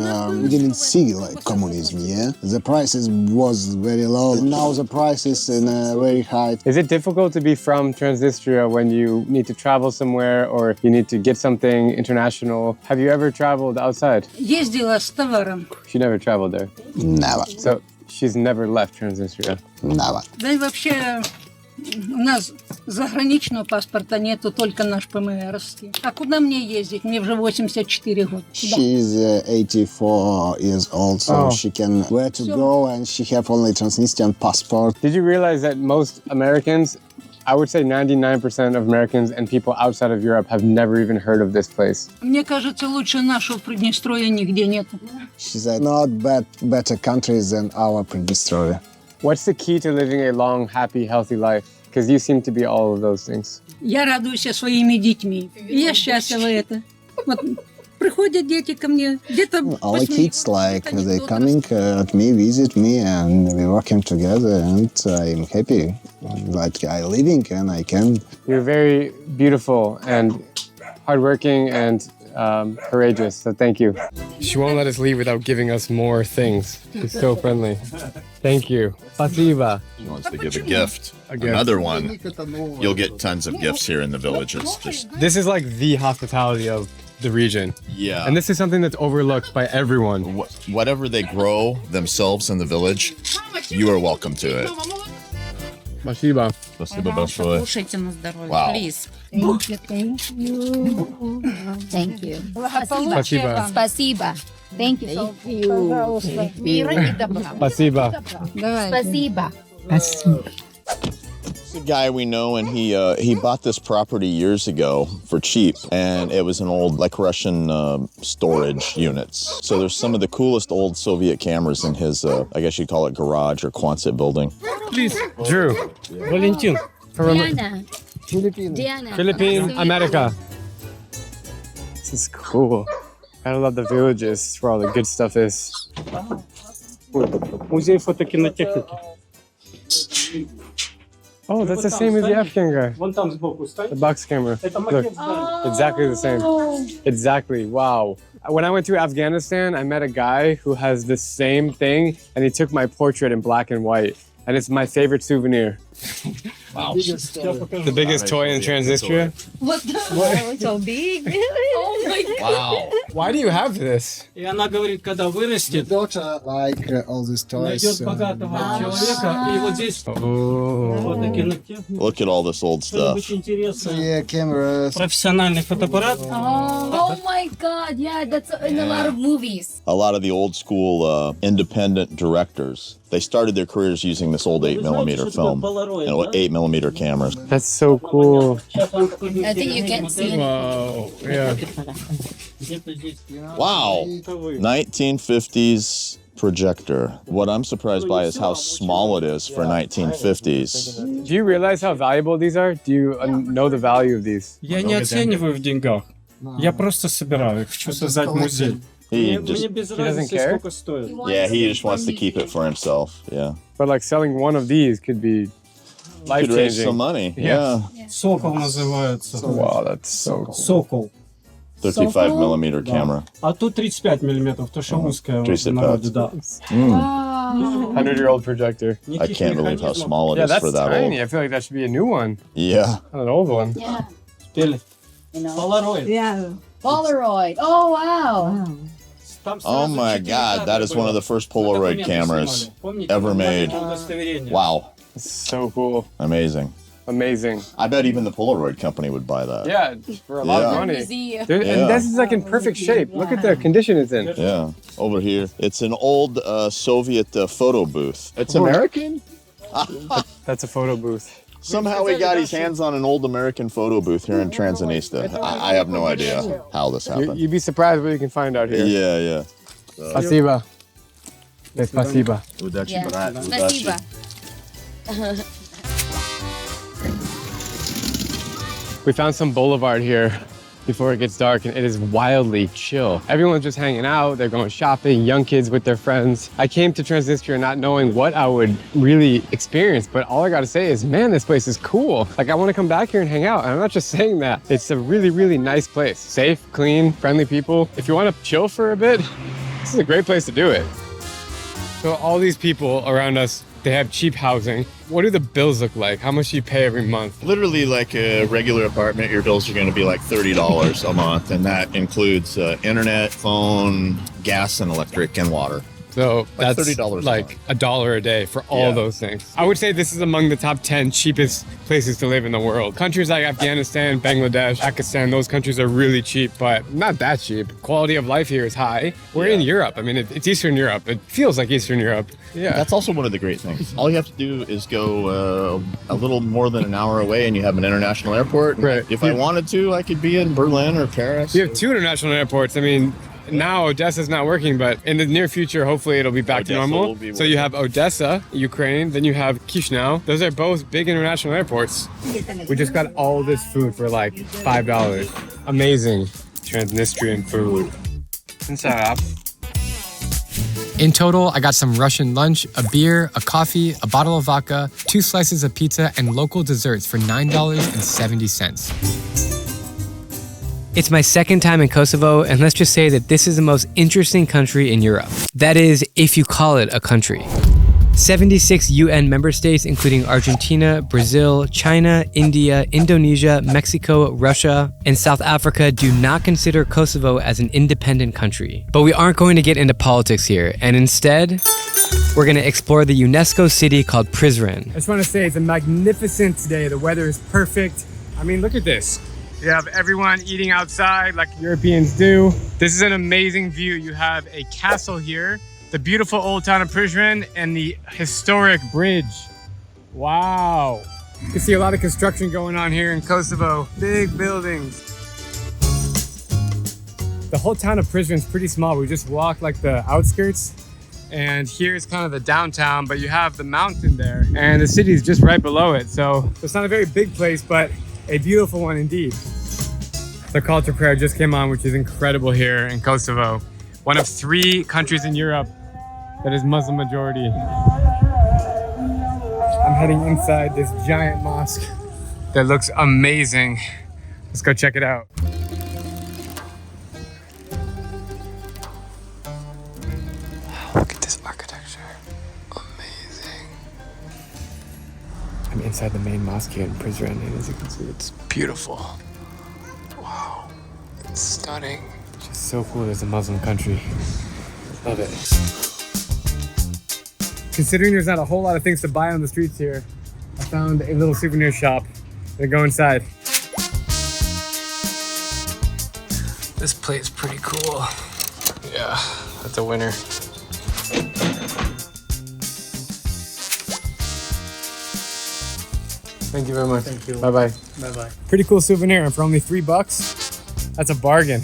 we didn't see like communism, yeah? The prices was very low. Now the prices are very high. Is it difficult to be from Transnistria when you need to travel somewhere or you need to get something international? Have you ever traveled outside? Ездила с товаром. She never traveled there? Never. So she's never left Transnistria? Never. Да и вообще у нас заграничного паспорта нету, только наш ПМРовский. А куда мне ездить? Мне уже 84 года. She's 84 years old, so she can where to go, and she have only Transnistrian passport. Did you realize that most Americans, I would say 99% of Americans and people outside of Europe have never even heard of this place? Мне кажется, лучше нашего Приднестровья нигде нету. She said, not better countries than our Pridnestrovia. What's the key to living a long, happy, healthy life? Because you seem to be all of those things. Я радуюсь своими детьми. Я счастлива это. Вот приходят дети ко мне, где-то All the kids, like, they coming at me, visit me, and we working together, and I'm happy. Like, I living and I can. You're very beautiful and hardworking and courageous, so thank you. She won't let us leave without giving us more things. She's so friendly. Thank you. Spasiba. She wants to give a gift. Another one. You'll get tons of gifts here in the village. It's just... This is like the hospitality of the region. Yeah. And this is something that's overlooked by everyone. Whatever they grow themselves in the village, you are welcome to it. Спасибо. Спасибо большое. Кушайте на здоровье, Wow. please. Thank you, thank you. Thank you. Спасибо. Спасибо. Thank you. Thank you. Мира и добра. Спасибо. Спасибо. A guy we know, and he bought this property years ago for cheap, and it was an old like Russian storage units. So there's some of the coolest old Soviet cameras in his I guess you'd call it garage or Quonset building. Please, Drew. Valentin. Diana. Philippine America. This is cool. I love the villages. It's where all the good stuff is. Музей фотокинотехники. Oh, that's the same as the Afghan guy. The box camera. Look, exactly the same. Exactly. Wow. When I went to Afghanistan, I met a guy who has the same thing, and he took my portrait in black and white. And it's my favorite souvenir. Wow. The biggest toy in Transnistria? What? So big. Wow. Why do you have this? И она говорит, когда вырастет, Daughter like all these toys. найдет богатого человека, и вот здесь вот такие ногти. Look at all this old stuff. Очень интересно. Yeah, cameras. Профессиональный фотоаппарат. Oh my god, yeah, that's in a lot of movies. A lot of the old school independent directors, they started their careers using this old 8mm film and 8mm cameras. That's so cool. I think you can see it. Wow. Yeah. Wow. 1950s projector. What I'm surprised by is how small it is for 1950s. Do you realize how valuable these are? Do you know the value of these? Я не оцениваю в деньгах. Я просто собираю. Хочу создать музей. He Мне без разницы, сколько стоит. Yeah, he just wants to keep it for himself. Yeah. But like selling one of these could be life-changing. Could raise some money. Yeah. Сокол называется. Wow, that's so cool. Сокол. 35mm camera. А тут 35 миллиметров, то что узкая. 35. Да. 100-year-old projector. I can't believe how small it Yeah, is that's for that tiny. old. I feel like that should be a new one. Yeah. Not an old one. Yeah. Polaroid. Yeah. Polaroid. Oh wow. Oh my God, that is one of the first Polaroid cameras ever made. Wow. So cool. Amazing. Amazing. I bet even the Polaroid company would buy that. Yeah, for a lot of money. Museum. And this is like in perfect shape. Look at the condition it's in. Yeah. Over here, it's an old Soviet photo booth. It's American? That's a photo booth. Somehow he got his hands on an old American photo booth here in Transnistria. I have no idea how this happened. You'd be surprised what you can find out here. Yeah, yeah. Спасибо. Спасибо. Удачи, Yeah. брат. Удачи. Спасибо. We found some boulevard here before it gets dark, and it is wildly chill. Everyone's just hanging out, they're going shopping, young kids with their friends. I came to Transnistria not knowing what I would really experience, but all I gotta say is, man, this place is cool. Like, I wanna come back here and hang out, and I'm not just saying that. It's a really, really nice place. Safe, clean, friendly people. If you wanna chill for a bit, this is a great place to do it. So all these people around us, they have cheap housing. What do the bills look like? How much do you pay every month? Literally, like a regular apartment, your bills are going to be like $30 a month, and that includes internet, phone, gas, and electric, and water. So Like that's $30 like $1 a day for all Yeah. those things. I would say this is among the top 10 cheapest places to live in the world. Countries like Afghanistan, Bangladesh, Pakistan, those countries are really cheap, but not that cheap. Quality of life here is high. We're in Europe. I mean, it's Eastern Europe. It feels like Eastern Europe. Yeah. That's also one of the great things. All you have to do is go a little more than an hour away and you have an international airport. Right. If I wanted to, I could be in Berlin or Paris. You have 2 international airports. I mean, now Odessa's not working, but in the near future, hopefully it'll be back to Odessa will normal. be So you have Odessa, Ukraine, then you have Chisinau. Those are both big international airports. We just got all this food for like $5. Amazing Transnistrian food. In total, I got some Russian lunch, a beer, a coffee, a bottle of vodka, 2 slices of pizza, and local desserts for $9.70. It's my second time in Kosovo, and let's just say that this is the most interesting country in Europe. That is, if you call it a country. 76 UN member states, including Argentina, Brazil, China, India, Indonesia, Mexico, Russia, and South Africa do not consider Kosovo as an independent country. But we aren't going to get into politics here, and instead, we're going to explore the UNESCO city called Prizren. I just want to say it's a magnificent day. The weather is perfect. I mean, look at this. You have everyone eating outside like Europeans do. This is an amazing view. You have a castle here, the beautiful old town of Prizren, and the historic bridge. Wow. You can see a lot of construction going on here in Kosovo. Big buildings. The whole town of Prizren is pretty small. We just walked like the outskirts, and here's kind of the downtown, but you have the mountain there, and the city is just right below it. So it's not a very big place, but a beautiful one indeed. The call to prayer just came on, which is incredible here in Kosovo. One of 3 countries in Europe that is Muslim majority. I'm heading inside this giant mosque that looks amazing. Let's go check it out. Look at this architecture. Amazing. I'm inside the main mosque here in Prizren, and as you can see, it's beautiful. Wow. It's stunning. stunning. Just so cool as a Muslim country. Love it. Considering there's not a whole lot of things to buy on the streets here, I found a little souvenir shop. I'm gonna go inside. This plate's pretty cool. Yeah, that's a winner. Thank you very much. Thank you. Bye-bye. Bye-bye. Pretty cool souvenir, and for only $3, that's a bargain.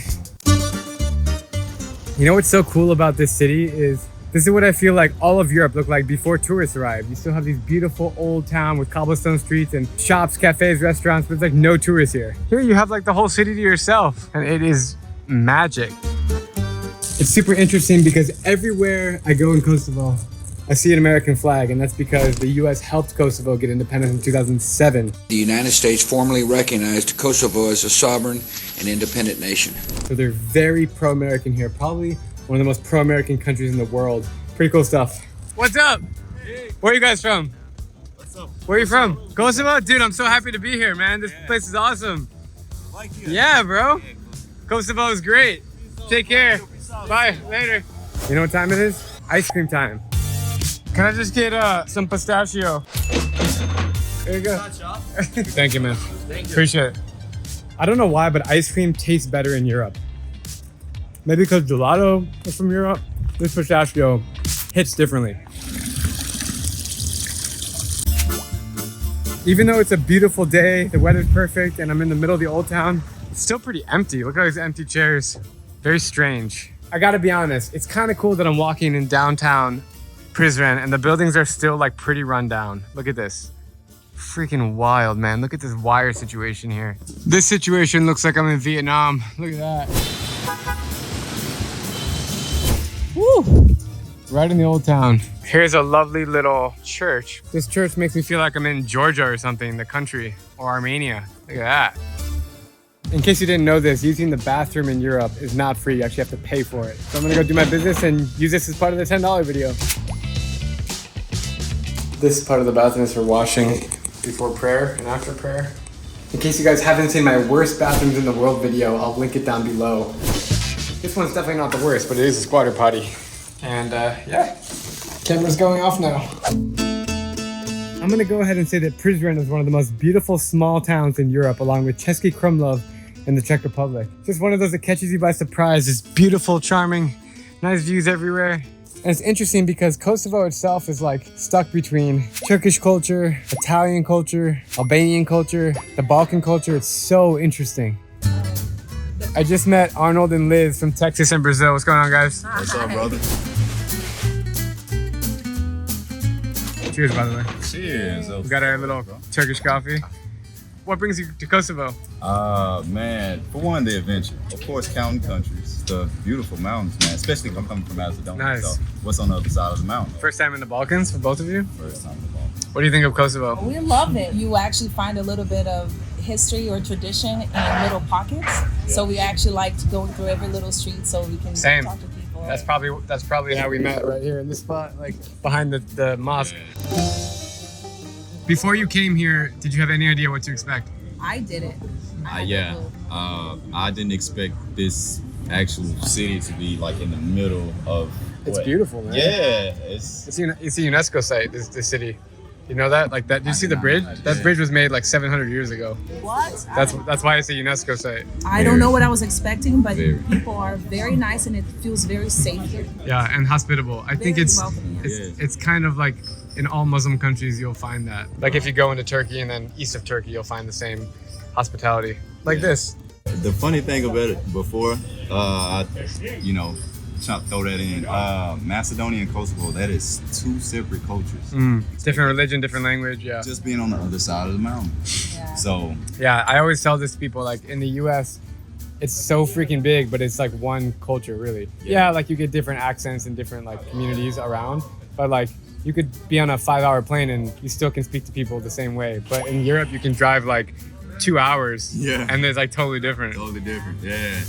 You know what's so cool about this city is, this is what I feel like all of Europe looked like before tourists arrived. You still have these beautiful old town with cobblestone streets and shops, cafes, restaurants, but there's like no tourists here. Here you have like the whole city to yourself, and it is magic. It's super interesting because everywhere I go in Kosovo, I see an American flag, and that's because the US helped Kosovo get independence in 2007. The United States formally recognized Kosovo as a sovereign and independent nation. So they're very pro-American here, probably one of the most pro-American countries in the world. Pretty cool stuff. What's up? Hey. Where are you guys from? What's up? Where are you from? Kosovo? Dude, I'm so happy to be here, man. This place is awesome. Like you. Yeah, bro. Kosovo is great. Take care. Bye. Later. You know what time it is? Ice cream time. Can I just get some pistachio? There you go. Thank you, man. Thank you. Appreciate it. I don't know why, but ice cream tastes better in Europe. Maybe because gelato is from Europe. This pistachio hits differently. Even though it's a beautiful day, the weather's perfect, and I'm in the middle of the old town, it's still pretty empty. Look at all these empty chairs. Very strange. I gotta be honest, it's kind of cool that I'm walking in downtown Prizren and the buildings are still like pretty run down. Look at this. Freaking wild, man. Look at this wire situation here. This situation looks like I'm in Vietnam. Look at that. Woo! Right in the old town. Here's a lovely little church. This church makes me feel like I'm in Georgia or something, the country, or Armenia. Look at that. In case you didn't know this, using the bathroom in Europe is not free. You actually have to pay for it. So I'm gonna go do my business and use this as part of the $10 video. This part of the bathroom is for washing before prayer and after prayer. In case you guys haven't seen my worst bathrooms in the world video, I'll link it down below. This one's definitely not the worst, but it is a squatter potty. And yeah, camera's going off now. I'm gonna go ahead and say that Prizren is one of the most beautiful small towns in Europe, along with Český Krumlov in the Czech Republic. Just one of those that catches you by surprise. It's beautiful, charming, nice views everywhere. And it's interesting because Kosovo itself is like stuck between Turkish culture, Italian culture, Albanian culture, the Balkan culture. It's so interesting. I just met Arnold and Liz from Texas and Brazil. What's going on, guys? What's up, brother? Cheers, by the way. Cheers. We got our little Turkish coffee. What brings you to Kosovo? Man, for one, the adventure. Of course, counting countries, the beautiful mountains, man. Especially if I'm coming from Macedonia. Nice. So what's on the other side of the mountain? First time in the Balkans for both of you? First time in the Balkans. What do you think of Kosovo? We love it. You actually find a little bit of history or tradition in little pockets. So we actually liked going through every little street so we can talk to people. That's probably how we met, right here in this spot, like behind the mosque. Before you came here, did you have any idea what to expect? I didn't. Yeah. I didn't expect this actual city to be like in the middle of. It's beautiful, man. Yeah, it's a UNESCO site. This city. You know that? Like that? Did you see the bridge? That bridge was made like 700 years ago. What? That's why it's a UNESCO site. I don't know what I was expecting, but people are very nice and it feels very safe here. Yeah, and hospitable. I think it's welcoming, it's kind of like in all Muslim countries you'll find that. Like if you go into Turkey and then east of Turkey, you'll find the same hospitality. Like this. The funny thing about it, before, throw that in. Macedonia and Kosovo, that is two separate cultures. Different religion, different language, yeah. Just being on the other side of the mountain. Yeah. So. Yeah, I always tell this to people, like in the US, it's so freaking big, but it's like one culture, really. Yeah, like you get different accents and different like communities around, but like you could be on a 5-hour plane and you still can speak to people the same way. But in Europe, you can drive like 2 hours. Yeah. And it's like totally different. Totally different, yeah.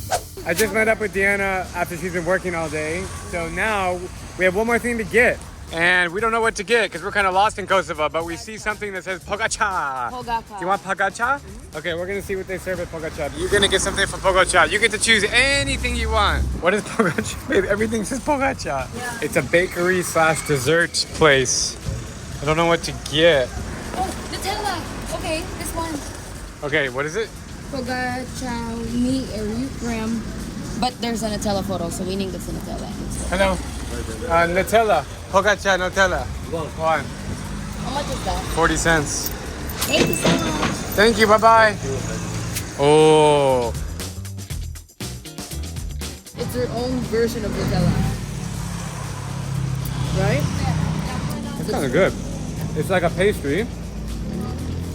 I just met up with Deanna after she's been working all day. So now we have one more thing to get. And we don't know what to get because we're kind of lost in Kosovo, but we see something that says pogača. Pogača. You want pogača? Okay, we're gonna see what they serve at pogača. You're gonna get something from pogača. You get to choose anything you want. What is pogača? Babe, everything says pogača. Yeah. It's a bakery slash dessert place. I don't know what to get. Oh, Nutella. Okay, this one. Okay, what is it? Pogača meat or cream. But there's a Nutella photo, so we need the Nutella. Hello. Nutella. Pogača Nutella. One. How much is that? 40 cents. Thank you so much. Thank you, bye-bye. Oh. It's their own version of Nutella. Right? It's kind of good. It's like a pastry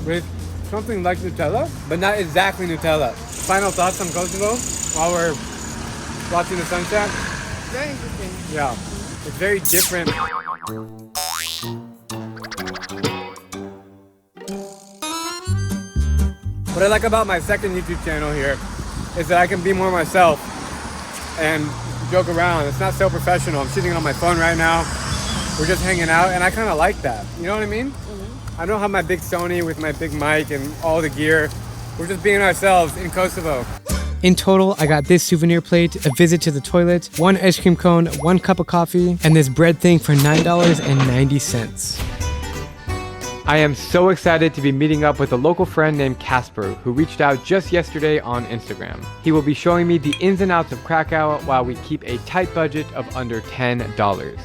with something like Nutella, but not exactly Nutella. Final thoughts on Kosovo while we're watching the sunset? Very interesting. Yeah, it's very different. What I like about my second YouTube channel here is that I can be more myself and joke around. It's not so professional. I'm shooting on my phone right now. We're just hanging out, and I kind of like that. You know what I mean? I don't have my big Sony with my big mic and all the gear. We're just being ourselves in Kosovo. In total, I got this souvenir plate, a visit to the toilet, 1 ice cream cone, 1 cup of coffee, and this bread thing for $9.90. I am so excited to be meeting up with a local friend named Casper, who reached out just yesterday on Instagram. He will be showing me the ins and outs of Krakow while we keep a tight budget of under $10.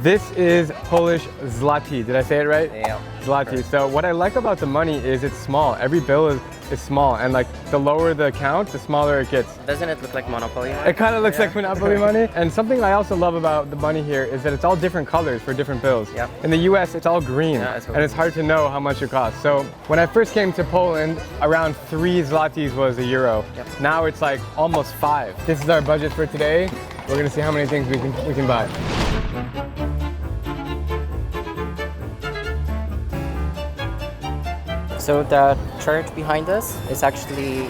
This is Polish zloty. Did I say it right? Yeah. Zloty. So what I like about the money is it's small. Every bill is small, and like the lower the count, the smaller it gets. Doesn't it look like Monopoly money? It kind of looks like Monopoly money. And something I also love about the money here is that it's all different colors for different bills. Yep. In the US, it's all green, and it's hard to know how much it costs. So when I first came to Poland, around 3 zlotys was a euro. Yep. Now it's like almost 5. This is our budget for today. We're gonna see how many things we can buy. So the church behind us is actually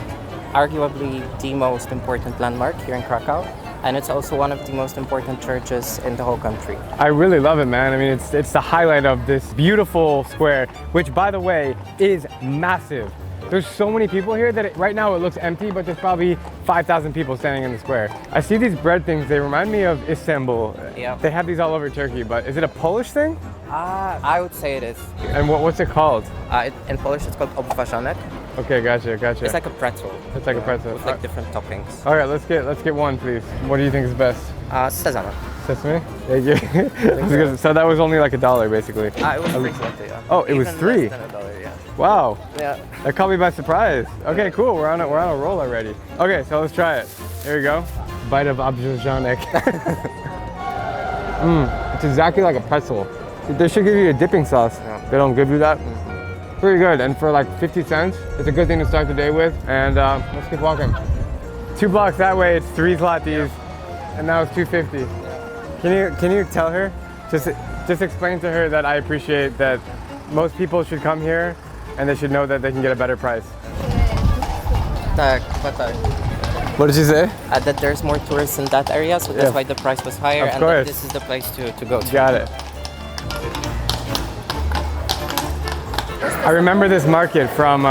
arguably the most important landmark here in Krakow, and it's also one of the most important churches in the whole country. I really love it, man. I mean, it's the highlight of this beautiful square, which, by the way, is massive. There's so many people here that right now it looks empty, but there's probably 5,000 people standing in the square. I see these bread things, they remind me of Istanbul. Yeah. They have these all over Turkey, but is it a Polish thing? I would say it is. And what's it called? In Polish it's called obważanek. Okay, gotcha. It's like a pretzel. It's like a pretzel. With like different toppings. All right, let's get one, please. What do you think is best? Sesame. Sesame? Thank you. So that was only like $1, basically. It was 3 zloty, yeah. Oh, it was Even 3? less than $1, yeah. Wow. Yeah. That caught me by surprise. Okay, cool. We're on a roll already. Okay, so let's try it. Here we go. Bite of obważanek. It's exactly like a pretzel. They should give you a dipping sauce. Yeah. They don't give you that. Pretty good. And for like 50 cents, it's a good thing to start the day with. And let's keep walking. 2 blocks that way, it's 3 zlotys, and now it's 2.50. Can you tell her? Just explain to her that I appreciate that most people should come here, and they should know that they can get a better price. Tak. What did you say? That there's more tourists in that area, so that's why the price was higher, Of and course. that this is the place to go to. Got it. I remember this market from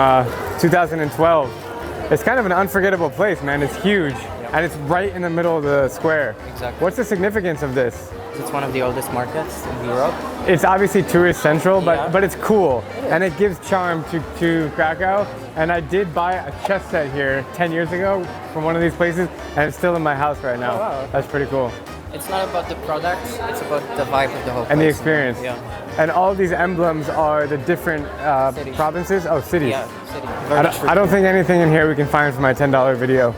2012. It's kind of an unforgettable place, man. It's huge, and it's right in the middle of the square. Exactly. What's the significance of this? It's one of the oldest markets in Europe. It's obviously tourist central, but it's cool, and it gives charm to Krakow. And I did buy a chess set here 10 years ago from one of these places, and it's still in my house right now. Oh, wow. That's pretty cool. It's not about the product, it's about the vibe of the whole place. And the experience. Yeah. And all these emblems are the different provinces? Oh, cities. Yeah, city. I don't think anything in here we can find for my $10 video.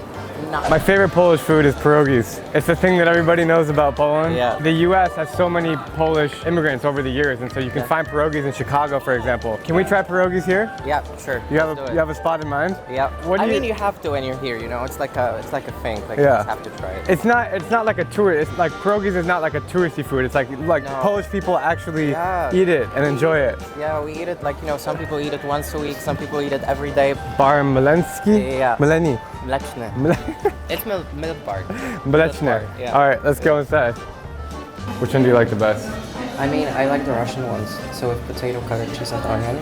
No. My favorite Polish food is pierogies. It's the thing that everybody knows about Poland. Yeah. The US has so many Polish immigrants over the years, and so you can find pierogies in Chicago, for example. Can we try pierogies here? Yeah, sure. You have a spot in mind? Yeah. What do I mean, you have to when you're here. You know, it's like a thing. Like you Yeah. just have to try it. It's not like a tourist. It's like pierogies is not like a touristy food. It's like No. Polish people actually Yeah. eat it and enjoy it. Yeah, we eat it like, you know, some people eat it once a week, some people eat it every day. Bar Mleczny? Yeah. Mleczny. Mleczne. It's milk bar. Mleczne. Yeah. All right, let's go inside. Which one do you like the best? I mean, I like the Russian ones. So with potato, carrot, cheese, and onion.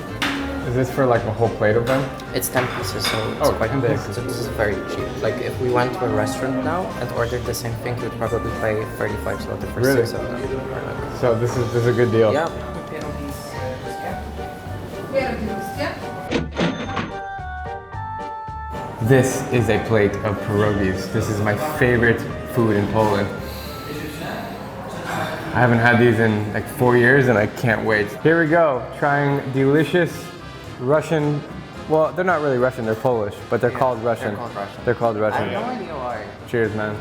Is this for like a whole plate of them? It's 10 pieces, so it's quite 10 big. pieces. So this is very cheap. Like if we went to a restaurant now and ordered the same thing, we'd probably pay 35 zloty for Really? 6 of them. So this is a good deal. Yeah. This is a plate of pierogies. This is my favorite food in Poland. I haven't had these in like 4 years and I can't wait. Here we go, trying delicious Russian, well, they're not really Russian, they're Polish, but they're called Russian. They're called Russian. I have no idea why. Cheers, man.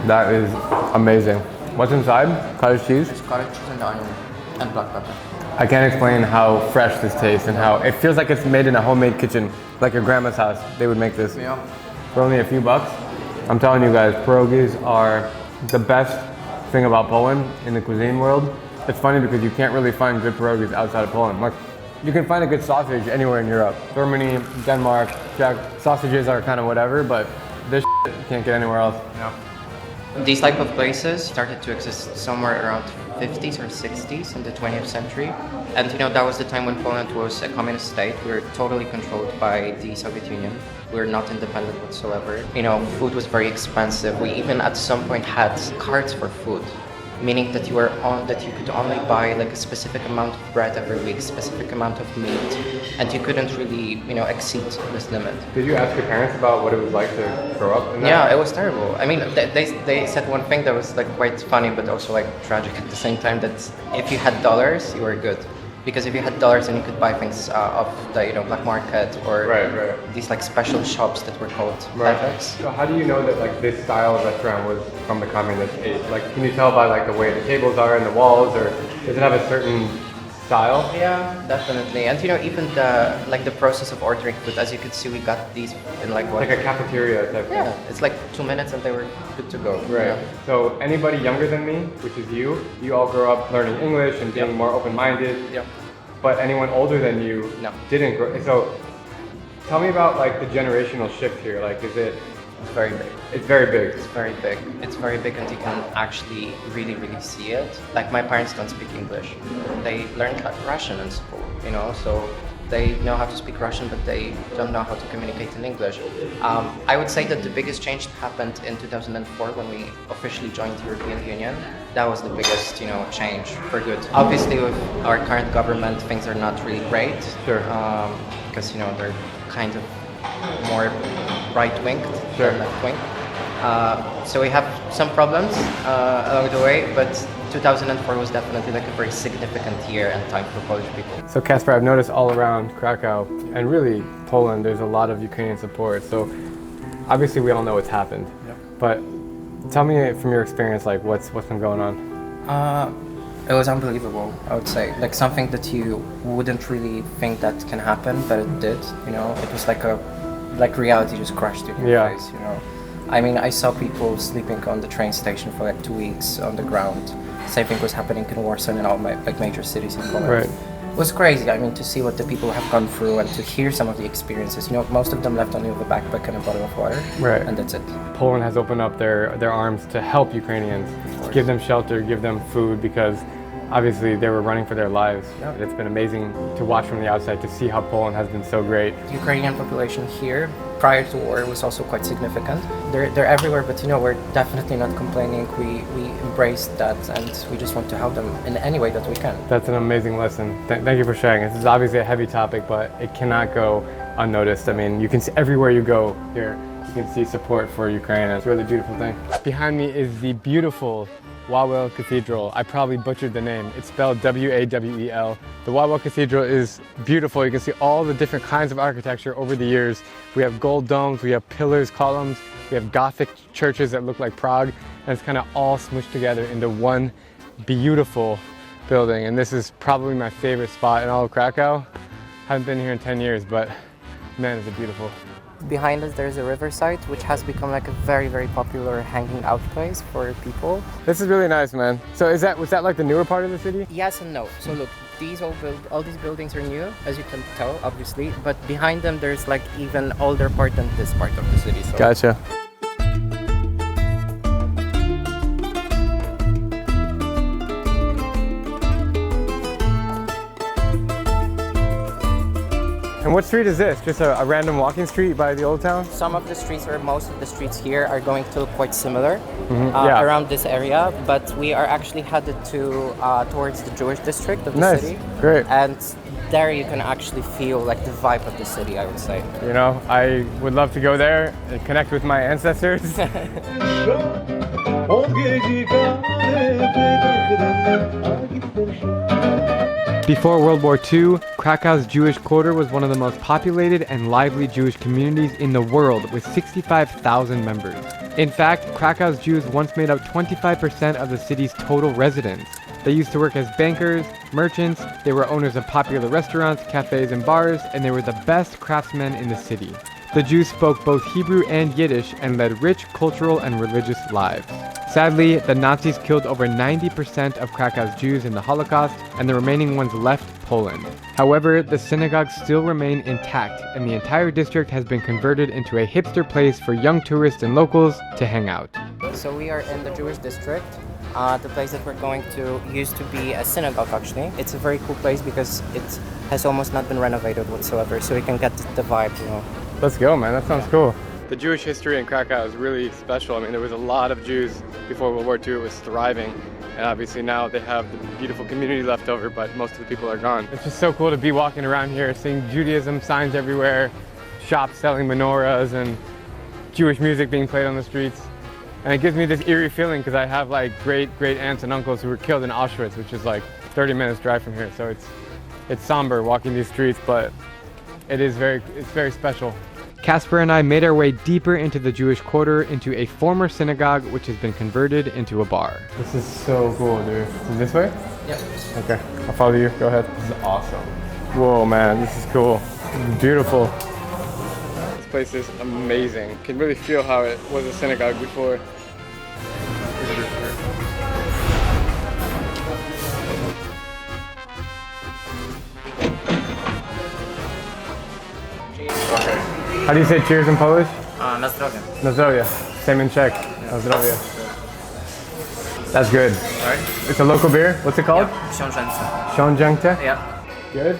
That is amazing. What's inside? Cottage cheese? It's cottage cheese and onion and black pepper. I can't explain how fresh this tastes and how it feels like it's made in a homemade kitchen, like your grandma's house. They would make this for only a few bucks. I'm telling you guys, pierogies are the best thing about Poland in the cuisine world. It's funny because you can't really find good pierogies outside of Poland. Like, you can find a good sausage anywhere in Europe. Germany, Denmark, Czech, sausages are kind of whatever, but this you can't get anywhere else. These type of places started to exist somewhere around 50s or 60s in the 20th century. And you know, that was the time when Poland was a communist state. We were totally controlled by the Soviet Union. We were not independent whatsoever. You know, food was very expensive. We even at some point had cards for food, meaning that you could only buy like a specific amount of bread every week, specific amount of meat, and you couldn't really, you know, exceed this limit. Did you ask your parents about what it was like to grow up in that? Yeah, it was terrible. I mean, they said one thing that was like quite funny, but also like tragic at the same time. That if you had dollars, you were good, because if you had dollars, then you could buy things off the black market or these like special shops that were called levels. So how do you know that like this style of restaurant was from the communist age? Like, can you tell by like the way the tables are and the walls, or does it have a certain style? Yeah, definitely. And you know, even the process of ordering food, as you could see, we got these in like what? Like a cafeteria type. Yeah, it's like 2 minutes and they were good to go. Right. Yeah. So anybody younger than me, which is you all grow up learning English and being more open-minded. Yep. But anyone older than you didn't grow. So tell me about like the generational shift here. Like, is it? It's very big. It's very big. It's very big. It's very big, and you can actually really see it. Like, my parents don't speak English. They learned Russian in school, you know, so they know how to speak Russian, but they don't know how to communicate in English. I would say that the biggest change happened in 2004 when we officially joined the European Union. That was the biggest, you know, change for good. Obviously, with our current government, things are not really great. Sure. Because, you know, they're kind of more right-winged than left-wing. So we have some problems along the way, but 2004 was definitely like a very significant year and time for Polish people. So Kasper, I've noticed all around Krakow and really Poland, there's a lot of Ukrainian support. So obviously we all know what's happened, but tell me from your experience, like what's been going on? It was unbelievable, I would say. Like something that you wouldn't really think that can happen, but it did. You know, it was like reality just crashed in your face. You know, I mean, I saw people sleeping on the train station for like 2 weeks on the ground. Same thing was happening in Warsaw and all like major cities in Poland. Right. It was crazy. I mean, to see what the people have gone through and to hear some of the experiences. You know, most of them left only with a backpack and a bottle of water. Right. And that's it. Poland has opened up their arms to help Ukrainians, give them shelter, give them food, because obviously they were running for their lives. Yeah. It's been amazing to watch from the outside to see how Poland has been so great. The Ukrainian population here prior to war was also quite significant. They're everywhere, but you know, we're definitely not complaining. We embraced that and we just want to help them in any way that we can. That's an amazing lesson. Thank you for sharing. This is obviously a heavy topic, but it cannot go unnoticed. I mean, you can see everywhere you go here, you can see support for Ukraine. It's a really beautiful thing. Behind me is the beautiful Wawel Cathedral. I probably butchered the name. It's spelled W-A-W-E-L. The Wawel Cathedral is beautiful. You can see all the different kinds of architecture over the years. We have gold domes, we have pillars, columns, we have Gothic churches that look like Prague, and it's kind of all smushed together into one beautiful building. And this is probably my favorite spot in all of Krakow. Haven't been here in 10 years, but man, is it beautiful. Behind us there's a riverside, which has become like a very, very popular hanging out place for people. This is really nice, man. So was that like the newer part of the city? Yes and no. So look, all these buildings are new, as you can tell, obviously, but behind them there's like even older part than this part of the city. So. Gotcha. And what street is this? Just a random walking street by the old town? Some of the streets, or most of the streets here, are going to look quite similar Yeah. around this area, but we are actually headed to towards the Jewish district of the Nice. city. Great. And there you can actually feel like the vibe of the city, I would say. You know, I would love to go there and connect with my ancestors. Before World War II, Krakow's Jewish quarter was one of the most populated and lively Jewish communities in the world, with 65,000 members. In fact, Krakow's Jews once made up 25% of the city's total residents. They used to work as bankers, merchants, they were owners of popular restaurants, cafes, and bars, and they were the best craftsmen in the city. The Jews spoke both Hebrew and Yiddish and led rich cultural and religious lives. Sadly, the Nazis killed over 90% of Krakow's Jews in the Holocaust, and the remaining ones left Poland. However, the synagogues still remain intact, and the entire district has been converted into a hipster place for young tourists and locals to hang out. So we are in the Jewish district. The place that we're going to used to be a synagogue, actually. It's a very cool place because it has almost not been renovated whatsoever, so we can get the vibe, you know. Let's go, man. That sounds cool. The Jewish history in Krakow is really special. I mean, there was a lot of Jews before World War II. It was thriving. And obviously now they have the beautiful community left over, but most of the people are gone. It's just so cool to be walking around here, seeing Judaism signs everywhere, shops selling menorahs, and Jewish music being played on the streets. And it gives me this eerie feeling because I have like great aunts and uncles who were killed in Auschwitz, which is like 30 minutes drive from here. So it's somber walking these streets, but it's very special. Casper and I made our way deeper into the Jewish quarter, into a former synagogue which has been converted into a bar. This is so cool, dude. Is it this way? Yep. Okay, I'll follow you. Go ahead. This is awesome. Whoa, man, this is cool. This is beautiful. This place is amazing. You can really feel how it was a synagogue before. How do you say cheers in Polish? Na zdrowie. Na zdrowie. Same in Czech. Na zdrowie. That's good. Right? It's a local beer. What's it called? Yeah. Książęce. Książęce? Yeah. Good?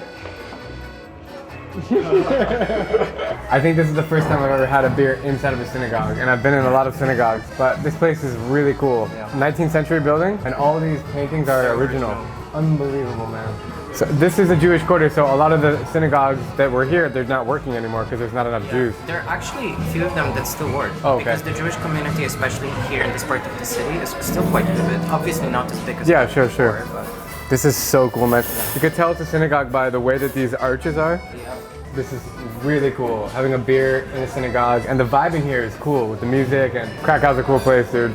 I think this is the first time I've ever had a beer inside of a synagogue, and I've been in a lot of synagogues, but this place is really cool. Yeah. 19th century building, and all these paintings are original. Unbelievable, man. So this is a Jewish quarter, so a lot of the synagogues that were here, they're not working anymore because there's not enough Jews. There are actually a few of them that still work. Oh, okay. Because the Jewish community, especially here in this part of the city, is still quite vivid. Obviously not as big as Yeah, it was sure. before, This is so cool, man. You could tell it's a synagogue by the way that these arches are. Yeah. This is really cool, having a beer in a synagogue, and the vibe in here is cool with the music, and Krakow's a cool place, dude.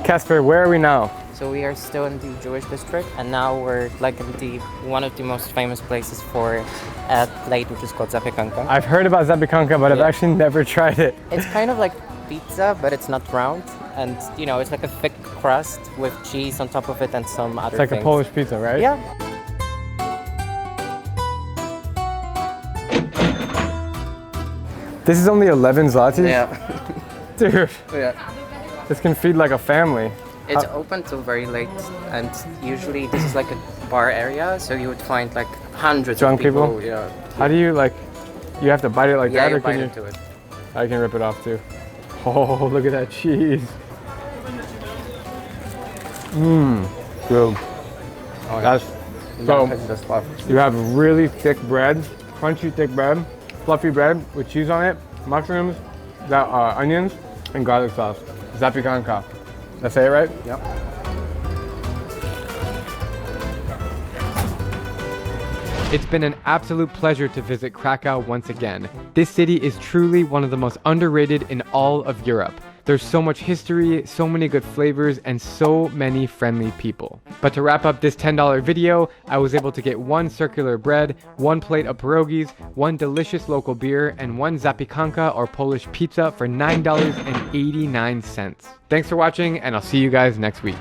Casper, where are we now? So we are still in the Jewish district, and now we're like in one of the most famous places for a plate, which is called zapiekanka. I've heard about zapiekanka, but I've actually never tried it. It's kind of like pizza, but it's not round, and you know, it's like a thick crust with cheese on top of it and some other It's like things. a Polish pizza, right? Yeah. This is only 11 zlotys? Yeah. Dude, Yeah. this can feed like a family. It's open till very late, and usually this is like a bar area, so you would find like hundreds Drunk of people. people? Yeah. How do you you have to bite it like Yeah, that, you or can bite you? into it. I can rip it off too. Oh, look at that cheese. Mmm, good. Oh, That's so. so. You have really thick bread, crunchy thick bread, fluffy bread with cheese on it, mushrooms, onions, and garlic sauce. Zapiekanka. Did I say it right? Yep. It's been an absolute pleasure to visit Krakow once again. This city is truly one of the most underrated in all of Europe. There's so much history, so many good flavors, and so many friendly people. But to wrap up this $10 video, I was able to get 1 circular bread, 1 plate of pierogies, 1 delicious local beer, and 1 zapiekanka or Polish pizza for $9.89. Thanks for watching, and I'll see you guys next week.